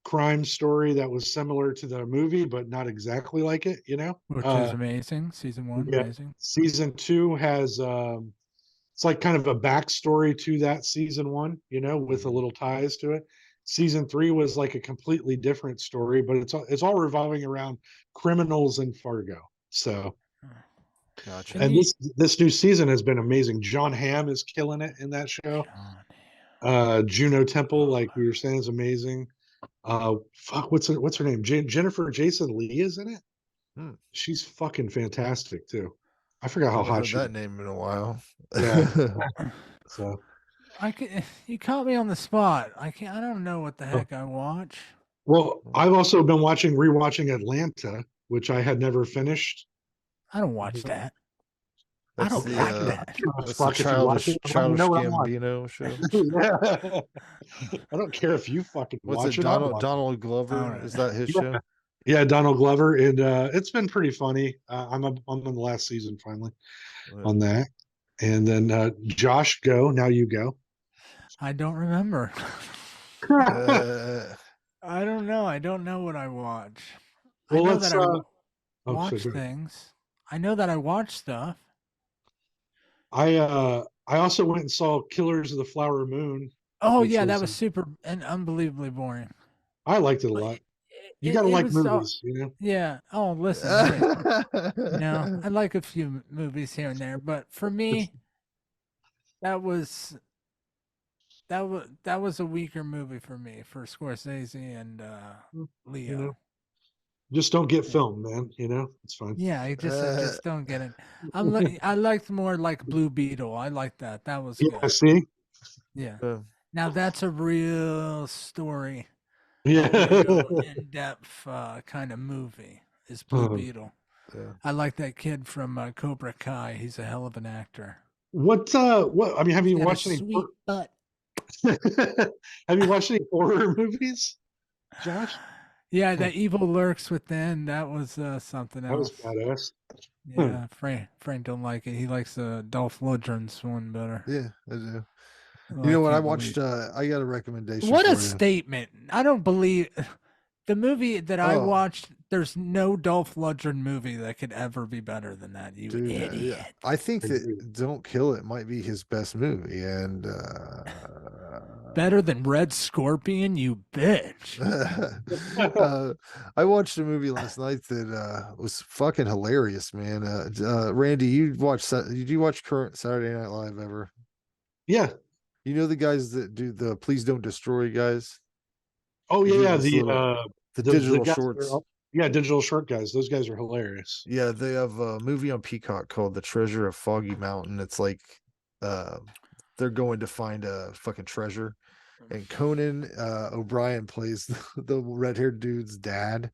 crime story that was similar to the movie, but not exactly like it, you know? Which is amazing. Season 1, Yeah. amazing. Season 2 has it's like kind of a backstory to that season 1, you know, with a little ties to it. Season 3 was like a completely different story, but it's all revolving around criminals in Fargo. So, Gotcha. and this new season has been amazing. John Hamm is killing it in that show. Juno Temple, like we were saying, is amazing. Fuck, what's her name? Jennifer Jason Leigh is in it. Hmm. She's fucking fantastic too. I forgot I how haven't hot heard she that is. name in a while. Yeah. So You caught me on the spot. I don't know what the heck I watch. well, I've also been rewatching Atlanta, which I had never finished. I don't watch that. That's I don't the like that. that's the childish what I'm watching. Gambino show. Yeah. I don't care if you fucking What's watch it? it. I'll watch it. Donald Glover? Is that his Yeah. show? Yeah, Donald Glover, and it's been pretty funny. I'm in the last season finally on that, and then Josh, go now. You go. I don't remember. Uh, I don't know. I don't know what I watch. Well, I know let's, that I oh, watch sorry, go ahead. things. I know that I watch stuff. I also went and saw Killers of the Flower Moon. Oh which yeah, that was super and unbelievably boring. I liked it a lot. You gotta It like was movies, you know. Yeah. Oh, listen. Hey, you know, I like a few movies here and there, but for me, that was a weaker movie for me, for Scorsese and Leo. You know, just don't get filmed, man. You know, it's fine. Yeah, I just don't get it. I liked more like Blue Beetle. I like that. That was Yeah, good. see. Yeah. Now that's a real story. Yeah. Real in-depth kind of movie is Blue Beetle. Yeah. I like that kid from Cobra Kai. He's a hell of an actor. What I mean, have you He's got a watched any sweet butt. have you watched any horror movies, Josh? Yeah, that Evil Lurks Within. That was something That was else. badass. Yeah, Frank don't like it. He likes Dolph Lundgren's one better. Yeah, I do. Oh, You know what? I can't watched. believe- I got a recommendation. What for a you. statement! I don't believe the movie that I Oh. watched. There's no Dolph Lundgren movie that could ever be better than that. You Dude, idiot! I think that Don't Kill It might be his best movie, and Better than Red Scorpion, you bitch. I watched a movie last night that was fucking hilarious, man. Randy, did you watch current Saturday Night Live ever? Yeah. You know the guys that do the Please Don't Destroy guys? Oh They do yeah, this the digital guys shorts. Digital short guys. Those guys are hilarious. Yeah, they have a movie on Peacock called The Treasure of Foggy Mountain. It's like they're going to find a fucking treasure. And Conan O'Brien plays the red-haired dude's dad.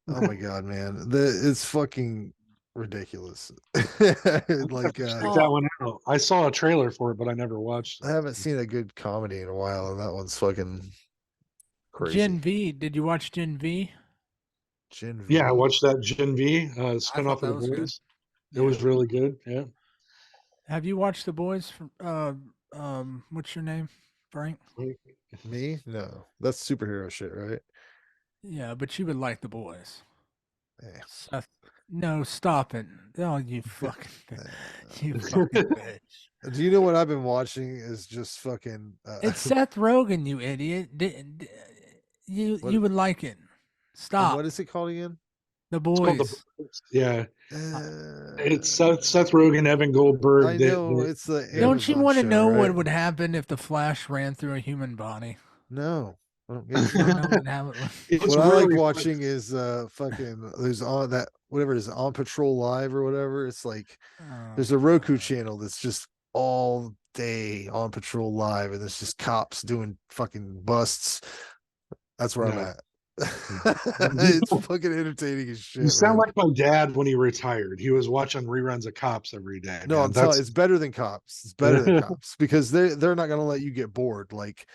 Oh my god, man. It's fucking ridiculous. Like Check that one out. I saw a trailer for it, but I never watched it. I haven't seen a good comedy in a while, and that one's fucking crazy. Gen V. Did you watch Gen V? Gen V. Yeah, I watched that Gen V spin off that of was the good. boys. It was really good. Yeah. Have you watched The Boys? What's your name, Frank? Me? No. That's superhero shit, right? Yeah, but you would like The Boys. Yeah. Seth, no, stop it. Oh, you fucking, you fucking bitch. Do you know what I've been watching is just fucking It's Seth Rogen, you idiot. You would like it. Stop. What is it called again? The It's called Boys. Yeah. It's Seth Rogen, Evan Goldberg. I know it's the Don't you Amazon want to show, know right? what would happen if the Flash ran through a human body? No. I don't You get don't know what would happen. It's what I like really watching is fucking there's on that whatever it is On Patrol Live or whatever. It's like there's a Roku channel that's just all day On Patrol Live, and it's just cops doing fucking busts. That's where I'm No. at. It's fucking entertaining as shit. You sound man. like my dad when he retired. He was watching reruns of Cops every day. No, man. I'm telling it's better than Cops. It's better than Cops because they're not gonna let you get bored. Like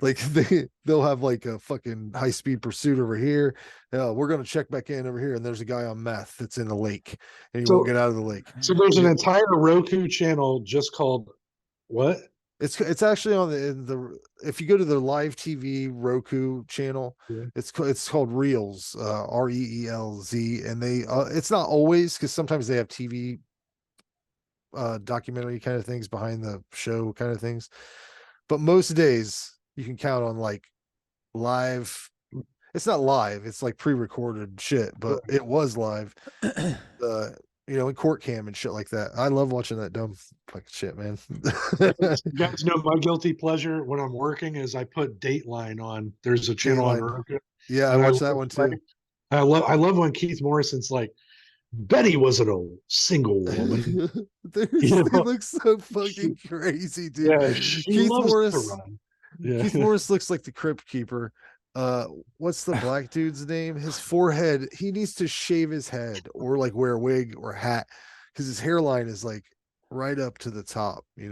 they'll have like a fucking high speed pursuit over here. We're gonna check back in over here, and there's a guy on meth that's in the lake, and he won't get out of the lake. So there's an entire Roku channel just called what? It's actually on the if you go to the live TV Roku channel, it's called Reels, REELZ, and they it's not always because sometimes they have TV documentary kind of things behind the show kind of things, but most days you can count on like live. It's not live, it's like pre-recorded shit, but it was live. In court cam and shit like that. I love watching that dumb fucking shit, man. You guys know my guilty pleasure when I'm working is I put Dateline on. There's a channel on Roku. Yeah, I watch that one too. I love when Keith Morrison's like, Betty wasn't a single woman. He looks so fucking crazy, dude. Yeah, Keith Morris looks like the Crypt Keeper. What's the black dude's name? His forehead, he needs to shave his head or like wear a wig or a hat because his hairline is like right up to the top, I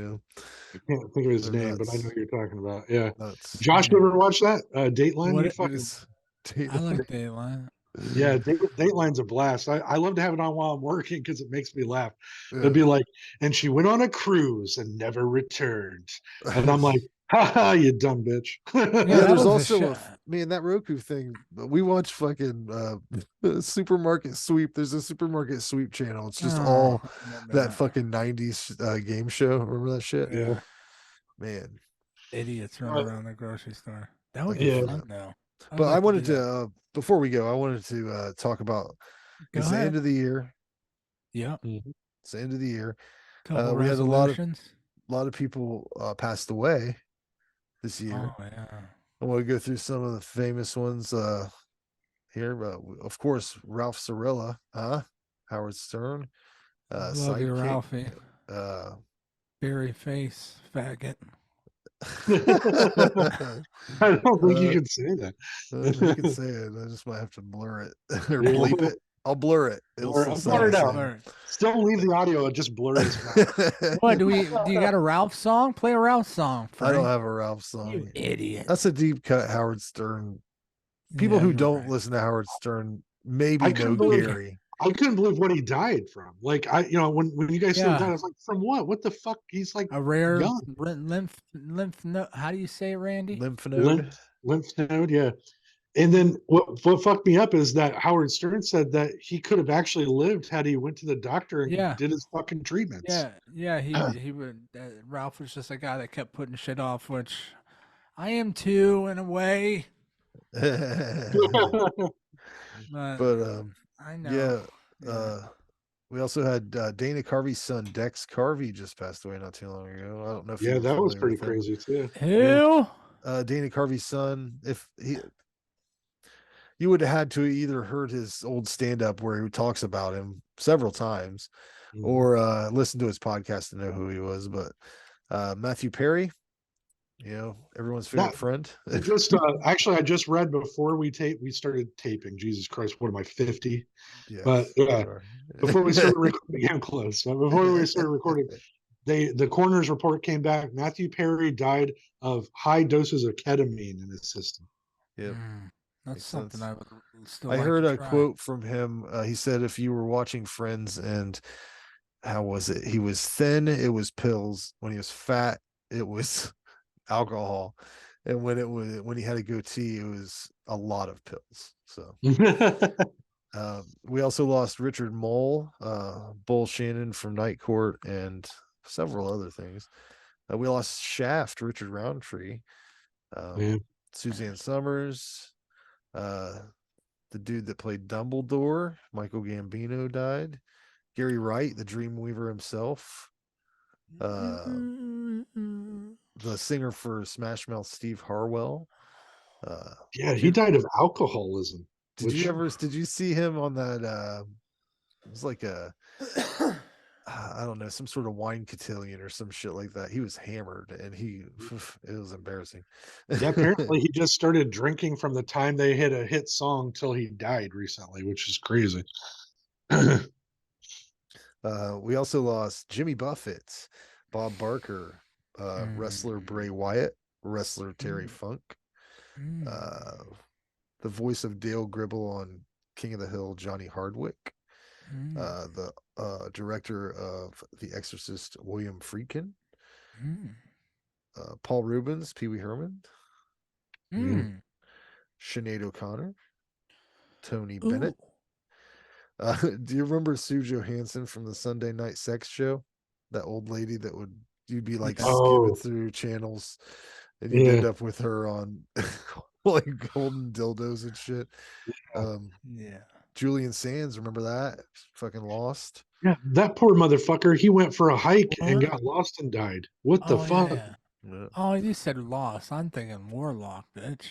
can't think of his name, but I know what you're talking about. Yeah. Nuts. Josh, you ever watch that? Dateline? I like Dateline. Yeah, Dateline's a blast. I love to have it on while I'm working because it makes me laugh. Yeah. It'd be like, and she went on a cruise and never returned. And I'm like, ha ha, you dumb bitch. There's also that Roku thing. We watch fucking Supermarket Sweep. There's a Supermarket Sweep channel. It's just all that fucking 90s game show. Remember that shit? Yeah. Man. Idiots run around the grocery store. That would be fun now. But I wanted to before we go, I wanted to talk about it's the end of the year. Yeah. It's the end of the year. We had a lot of people passed away this year. Oh, yeah. I want to go through some of the famous ones here. But of course, Ralph Cirella, Howard Stern, love you, Ralphie. Berry face faggot. I don't think you can say that. You can say it. I just might have to blur it or bleep it. I'll blur it. Blur it out. Still leave the audio and just blur it. What do you got a Ralph song? Play a Ralph song. I don't have a Ralph song. You idiot. That's a deep cut Howard Stern. People who don't listen to Howard Stern maybe know Gary. I couldn't believe what he died from. Like when you guys said that, I was like, from what? What the fuck? He's like a rare lymph node. How do you say it, Randy? Lymph node. Lymph node, yeah. And then what fucked me up is that Howard Stern said that he could have actually lived had he went to the doctor and did his fucking treatments. Yeah. He would. Ralph was just a guy that kept putting shit off, which I am too in a way. But I know. Yeah. We also had Dana Carvey's son Dex Carvey just passed away not too long ago. I don't know if that was pretty crazy too. Who? Dana Carvey's son. If you would have had to either heard his old stand-up where he talks about him several times, or listen to his podcast to know who he was. But Matthew Perry, everyone's favorite friend. Just actually, I just read before we started taping. Jesus Christ, what am I, 50? Yeah, but before we started recording, I'm close. But before we started recording, the coroner's report came back. Matthew Perry died of high doses of ketamine in his system. Yep. That's something I would still. I heard a quote from him. He said, "If you were watching Friends, and how was it? He was thin, it was pills. When he was fat, it was alcohol, and when he had a goatee, it was a lot of pills." So we also lost Richard Mole, Bull Shannon from Night Court, and several other things. We lost Shaft, Richard Roundtree, Suzanne Summers, the dude that played Dumbledore, Michael Gambino, died. Gary Wright, the Dreamweaver himself. The singer for Smash Mouth, Steve Harwell. He died of alcoholism. Did you see him on that? It was like a I don't know, some sort of wine cotillion or some shit like that. He was hammered, and it was embarrassing. Yeah, apparently he just started drinking from the time they hit a hit song till he died recently, which is crazy. We also lost Jimmy Buffett, Bob Barker, wrestler Bray Wyatt, wrestler Terry Funk, the voice of Dale Gribble on King of the Hill, Johnny Hardwick, the director of The Exorcist, William Friedkin, Paul Rubens, Pee Wee Herman, Sinead O'Connor, Tony Bennett. Do you remember Sue Johansson from the Sunday Night Sex Show? That old lady that you'd be like skimming through channels, and you'd end up with her on like golden dildos and shit. Julian Sands, remember that? Fucking lost. Yeah, that poor motherfucker. He went for a hike and got lost and died. What the fuck? Yeah. Oh, you said lost. I'm thinking Warlock, bitch.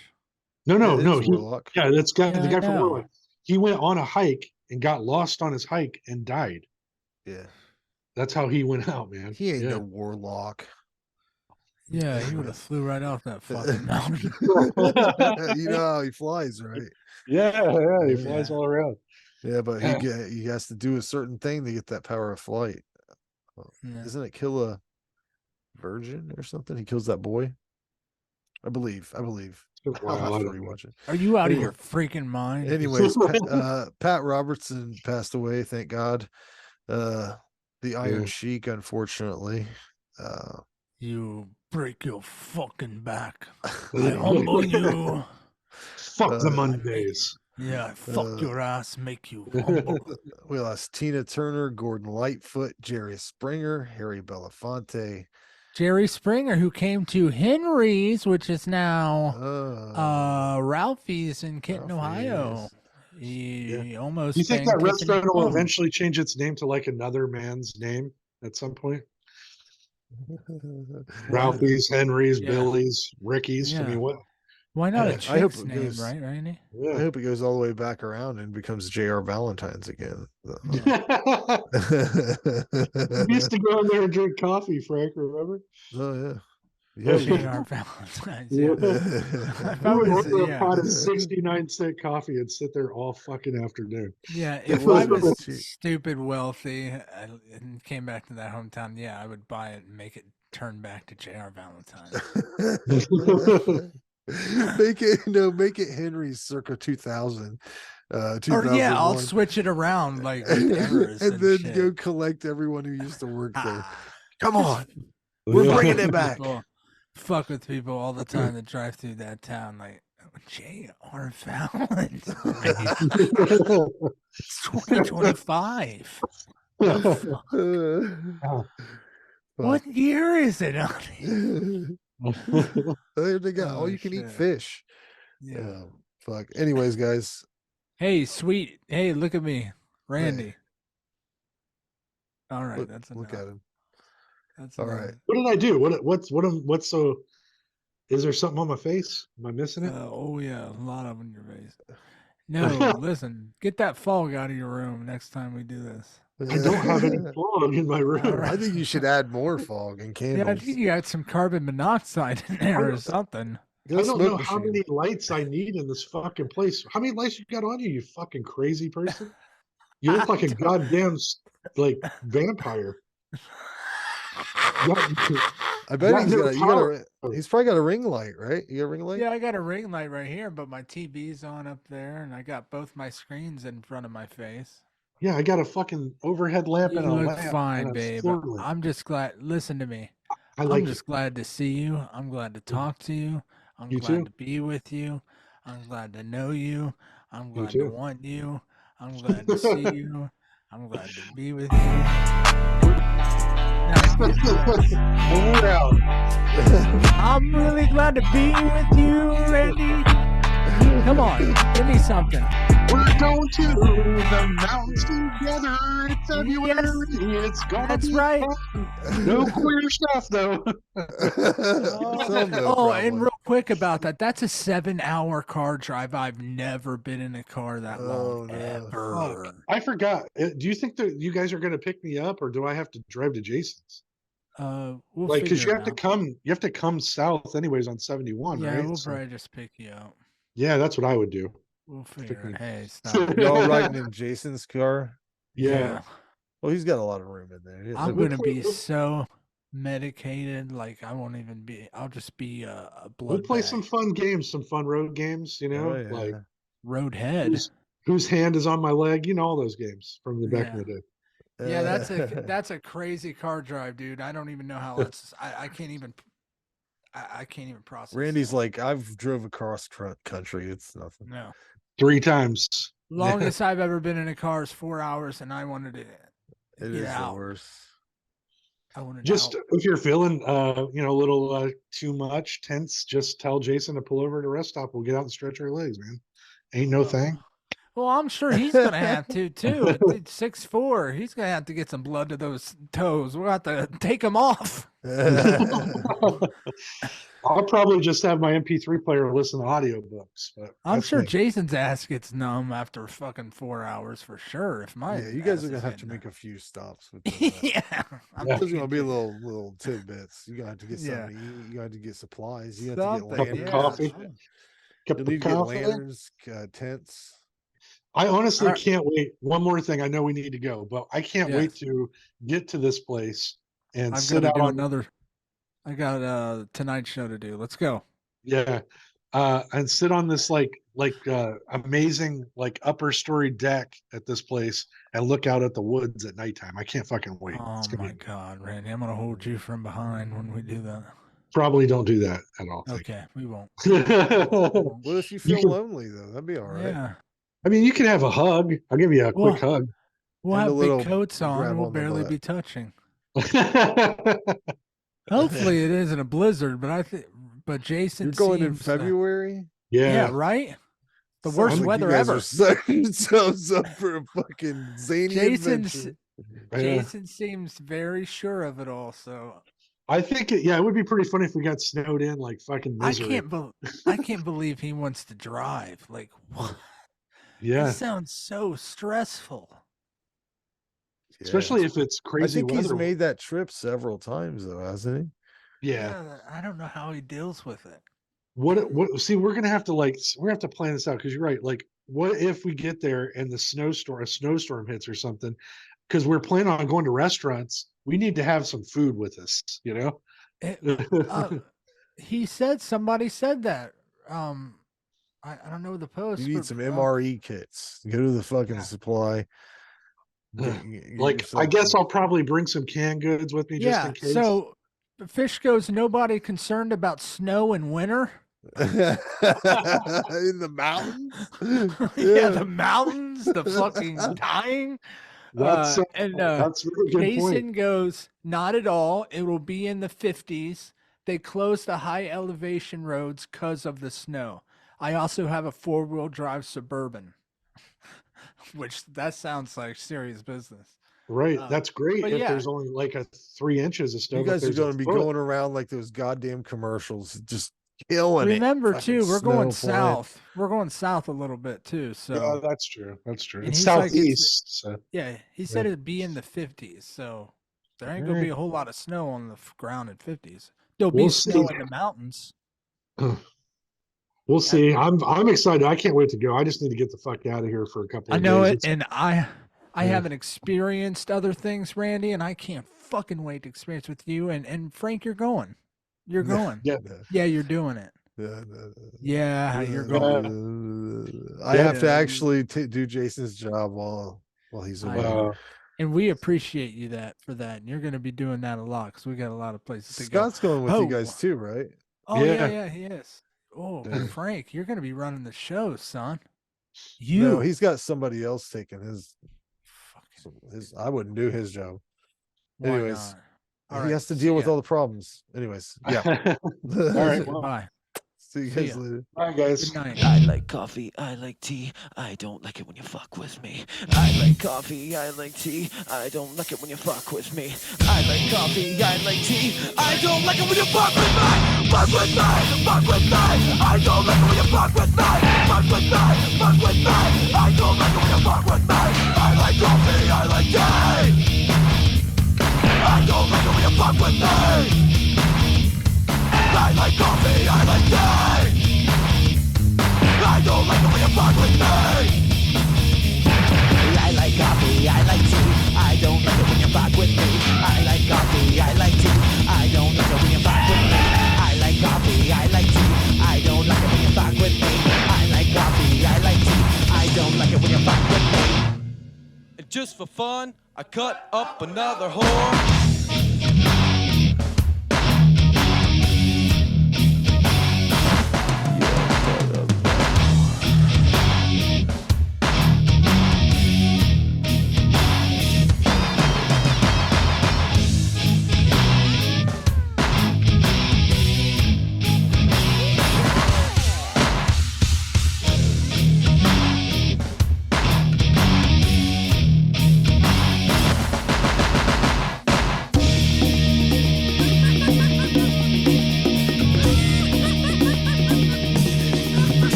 No. Warlock. Yeah, that's the guy from Warlock. He went on a hike and got lost on his hike and died. Yeah. That's how he went out, man. He ain't no warlock. Yeah, he would have flew right off that fucking mountain. You know how he flies, right? Yeah, he flies all around. Yeah, but he has to do a certain thing to get that power of flight. Isn't it kill a virgin or something? He kills that boy. I believe. I'll have to rewatch it. Are you out of your freaking mind? Anyways, Pat Robertson passed away, thank God. The Iron Sheik, unfortunately. You break your fucking back. I humble you. Fuck the Mondays. Yeah, fuck your ass, make you humble. We lost Tina Turner, Gordon Lightfoot, Jerry Springer, Harry Belafonte. Jerry Springer, who came to Henry's, which is now Ralphie's in Kenton, Ohio. He almost. You think that restaurant will eventually change its name to like another man's name at some point? Ralphie's, Henry's, Billy's, Ricky's. I mean, what? Why not a chick's name, right, Randy? Yeah. I hope it goes all the way back around and becomes J.R. Valentine's again. We used to go in there and drink coffee, Frank, remember? Oh, yeah. J.R. Valentine's. I would order a pot of 69-cent coffee and sit there all fucking afternoon. Yeah, if I was stupid wealthy and came back to that hometown, I would buy it and make it turn back to J.R. Valentine. Make it Henry's circa 2000. I'll switch it around like and then go collect everyone who used to work there. Come on, we're bringing it back. Fuck with people all the time that drive through that town, like J.R. Valentine. It's 2025. What year is it, honey? They got all you can eat fish. Yeah. Fuck. Anyways, guys. Hey, sweet. Hey, look at me, Randy. Hey. All right, that's enough. Look at him. That's all right. What did I do? What's so? Is there something on my face? Am I missing it? Oh yeah, a lot of on your face. No, listen. Get that fog out of your room next time we do this. I don't have any fog in my room. I think you should add more fog and candles. Yeah, I think you got some carbon monoxide in there or something. I don't know how many lights I need in this fucking place. How many lights you got on you fucking crazy person? You look like a goddamn vampire. I bet he's probably got a ring light, right? You got a ring light? Yeah, I got a ring light right here, but my TV's on up there, and I got both my screens in front of my face. Yeah, I got a fucking overhead lamp and a lamp. You look fine, babe. I'm just glad. Listen to me. I'm just glad to see you. I'm glad to talk to you. I'm glad to be with you. I'm glad to know you. I'm glad to want you. I'm glad to see you. I'm glad to be with you. I'm really glad to be with you, Randy. Come on, give me something. We're going to the mountains together. It's February. It's gonna That's be right. fun. No queer stuff though. And real quick about that, that's a 7-hour car drive. I've never been in a car that long ever. I forgot. Do you think that you guys are going to pick me up, or do I have to drive to Jason's? We'll Like, because you figure have it to out. come. You have to come south anyways on 71, Yeah, right? we'll So- probably just pick you up. yeah, that's what I would do. We'll figure it. Hey, So- stop. Y'all riding in Jason's car? Yeah. Well, he's got a lot of room in there. I'm gonna be so medicated, like I won't even be. I'll just be a blood. We'll play bag. some fun games, some fun road games. You know, Oh, yeah. like Road head. whose hand is on my leg. You know, all those games from the back in the day. Yeah, that's a crazy car drive, dude. I don't even know how that's. I can't even. I can't even process. Randy's like, I've drove across country. It's nothing. No. 3 times. Longest I've ever been in a car is 4 hours, and I wanted to It get is out. the worst. I wanted Just out. if you're feeling, a little too much tense, just tell Jason to pull over at a rest stop. We'll get out and stretch our legs, man. Ain't no thing. Well, I'm sure he's gonna have to too. At 6'4", he's gonna have to get some blood to those toes. We'll have to take them off. I'll probably just have my MP3 player listen to audiobooks. But I'm that's sure me. Jason's ass gets numb after fucking 4 hours for sure. If my Yeah, you guys ass are gonna is have to getting make a few stops with yeah, There's gonna be little tidbits. You gotta have to get Yeah. something to eat. You gotta have to get supplies. You have Something, to Cup get of lanterns. coffee. Cup You of need to get coffee. lanterns, tents. I honestly All right. can't wait. One more thing. I know we need to go, but I can't wait to get to this place and I've sit got out to do on another. I got a Tonight Show to do. Let's go. yeah, and sit on this amazing upper story deck at this place and look out at the woods at nighttime. I can't fucking wait. Oh It's gonna my be, God, Randy, I'm gonna hold you from behind when we do that. probably don't do that at all. Okay, we won't. What if you feel can- lonely though? That'd be all right. Yeah, I mean, you can have a hug. I'll give you a quick hug. we'll And a have little big coats on. grab We'll on the barely butt. be touching. Hopefully, it isn't a blizzard, but I think. But Jason, You're going in seems, February? yeah, right. The worst Sounds like weather you guys ever. are setting yourselves up for a fucking zany adventure. Jason seems very sure of it all. So I think it would be pretty funny if we got snowed in like fucking misery. I can't believe he wants to drive. Like what? Yeah, This sounds so stressful. especially if it's I crazy think weather. he's made that trip several times though, hasn't Yeah. I don't know how he deals with it. What? See, we're gonna have to plan this out because you're right. Like, what if we get there and a snowstorm hits or something? Because we're planning on going to restaurants. We need to have some food with us. You know. Somebody said that. I don't know the he? post. You need but, some MRE kits. Go to the fucking supply. I guess I'll probably bring some canned goods with me just in case. So Fish goes, nobody concerned about snow in winter. in the mountains. Yeah, the mountains, the fucking dying. That's a really good Jason point. goes, not at all. It will be in the 50s. They closed the high elevation roads because of the snow. I also have a 4-wheel drive Suburban, which that sounds like serious business. Right, that's great. but If yeah. there's only like 3 inches of snow, You but guys are there's a going to be foot. going around like those goddamn commercials, just killing Remember it. too, we're Fucking going snow flying. south. We're going south a little bit too. So Yeah, that's true. That's true. And It's he's like, it's- southeast. So. yeah, he said it'd be in the 50s. So there ain't gonna be a whole lot of snow on the ground in 50s. There'll be We'll snow see. in the mountains. We'll see. I'm excited. I can't wait to go. I just need to get the fuck out of here for a couple I of know days. it, It's- and I haven't experienced other things, Randy, and I can't fucking wait to experience with you. And Frank, you're going. You're going. Yeah. Yeah, you're doing it. Yeah, you're going. I have to actually do Jason's job while he's I away. know. And we appreciate you for that. And you're going to be doing that a lot because we got a lot of places to go. Scott's going with Oh, you guys too, right? Oh Yeah. yeah, he is. Oh, Yeah. Frank, you're going to be running the show, son. No, he's got somebody else taking his. I wouldn't do his job. Why Anyways, not? All he right, has to see deal with ya. all the problems. Anyways, yeah. All right. Well, Bye. See See you See guys ya. later. All right, guys. Good night. I like coffee, I like tea, I don't like it when you fuck with me. I like coffee, I like tea, I don't like it when you fuck with me. I like coffee, I like tea, I don't like it when you fuck with me. Fuck with me, fuck with me, I don't like it when you fuck with me. Fuck with me, fuck with me, I don't like it when you fuck with me. I like coffee, I like tea, I don't like it when you fuck with me. I like coffee, I like tea, I don't like it when you fuck with me. I like coffee, I like tea, I don't like it when you fuck with me. I like coffee, I like tea, I don't like it when you fuck with me. I like coffee, I like tea, I don't like it when you fuck with me. I like coffee, I like tea, I don't like it when you fuck with me. And just for fun, I cut up another whore.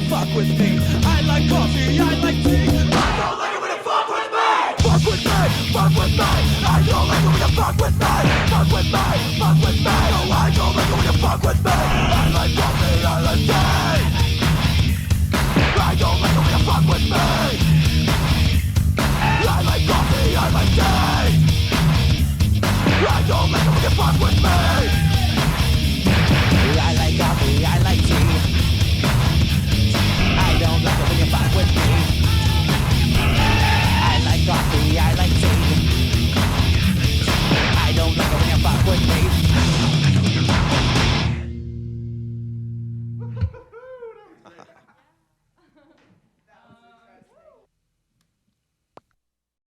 Fuck with me. I like coffee, I like tea.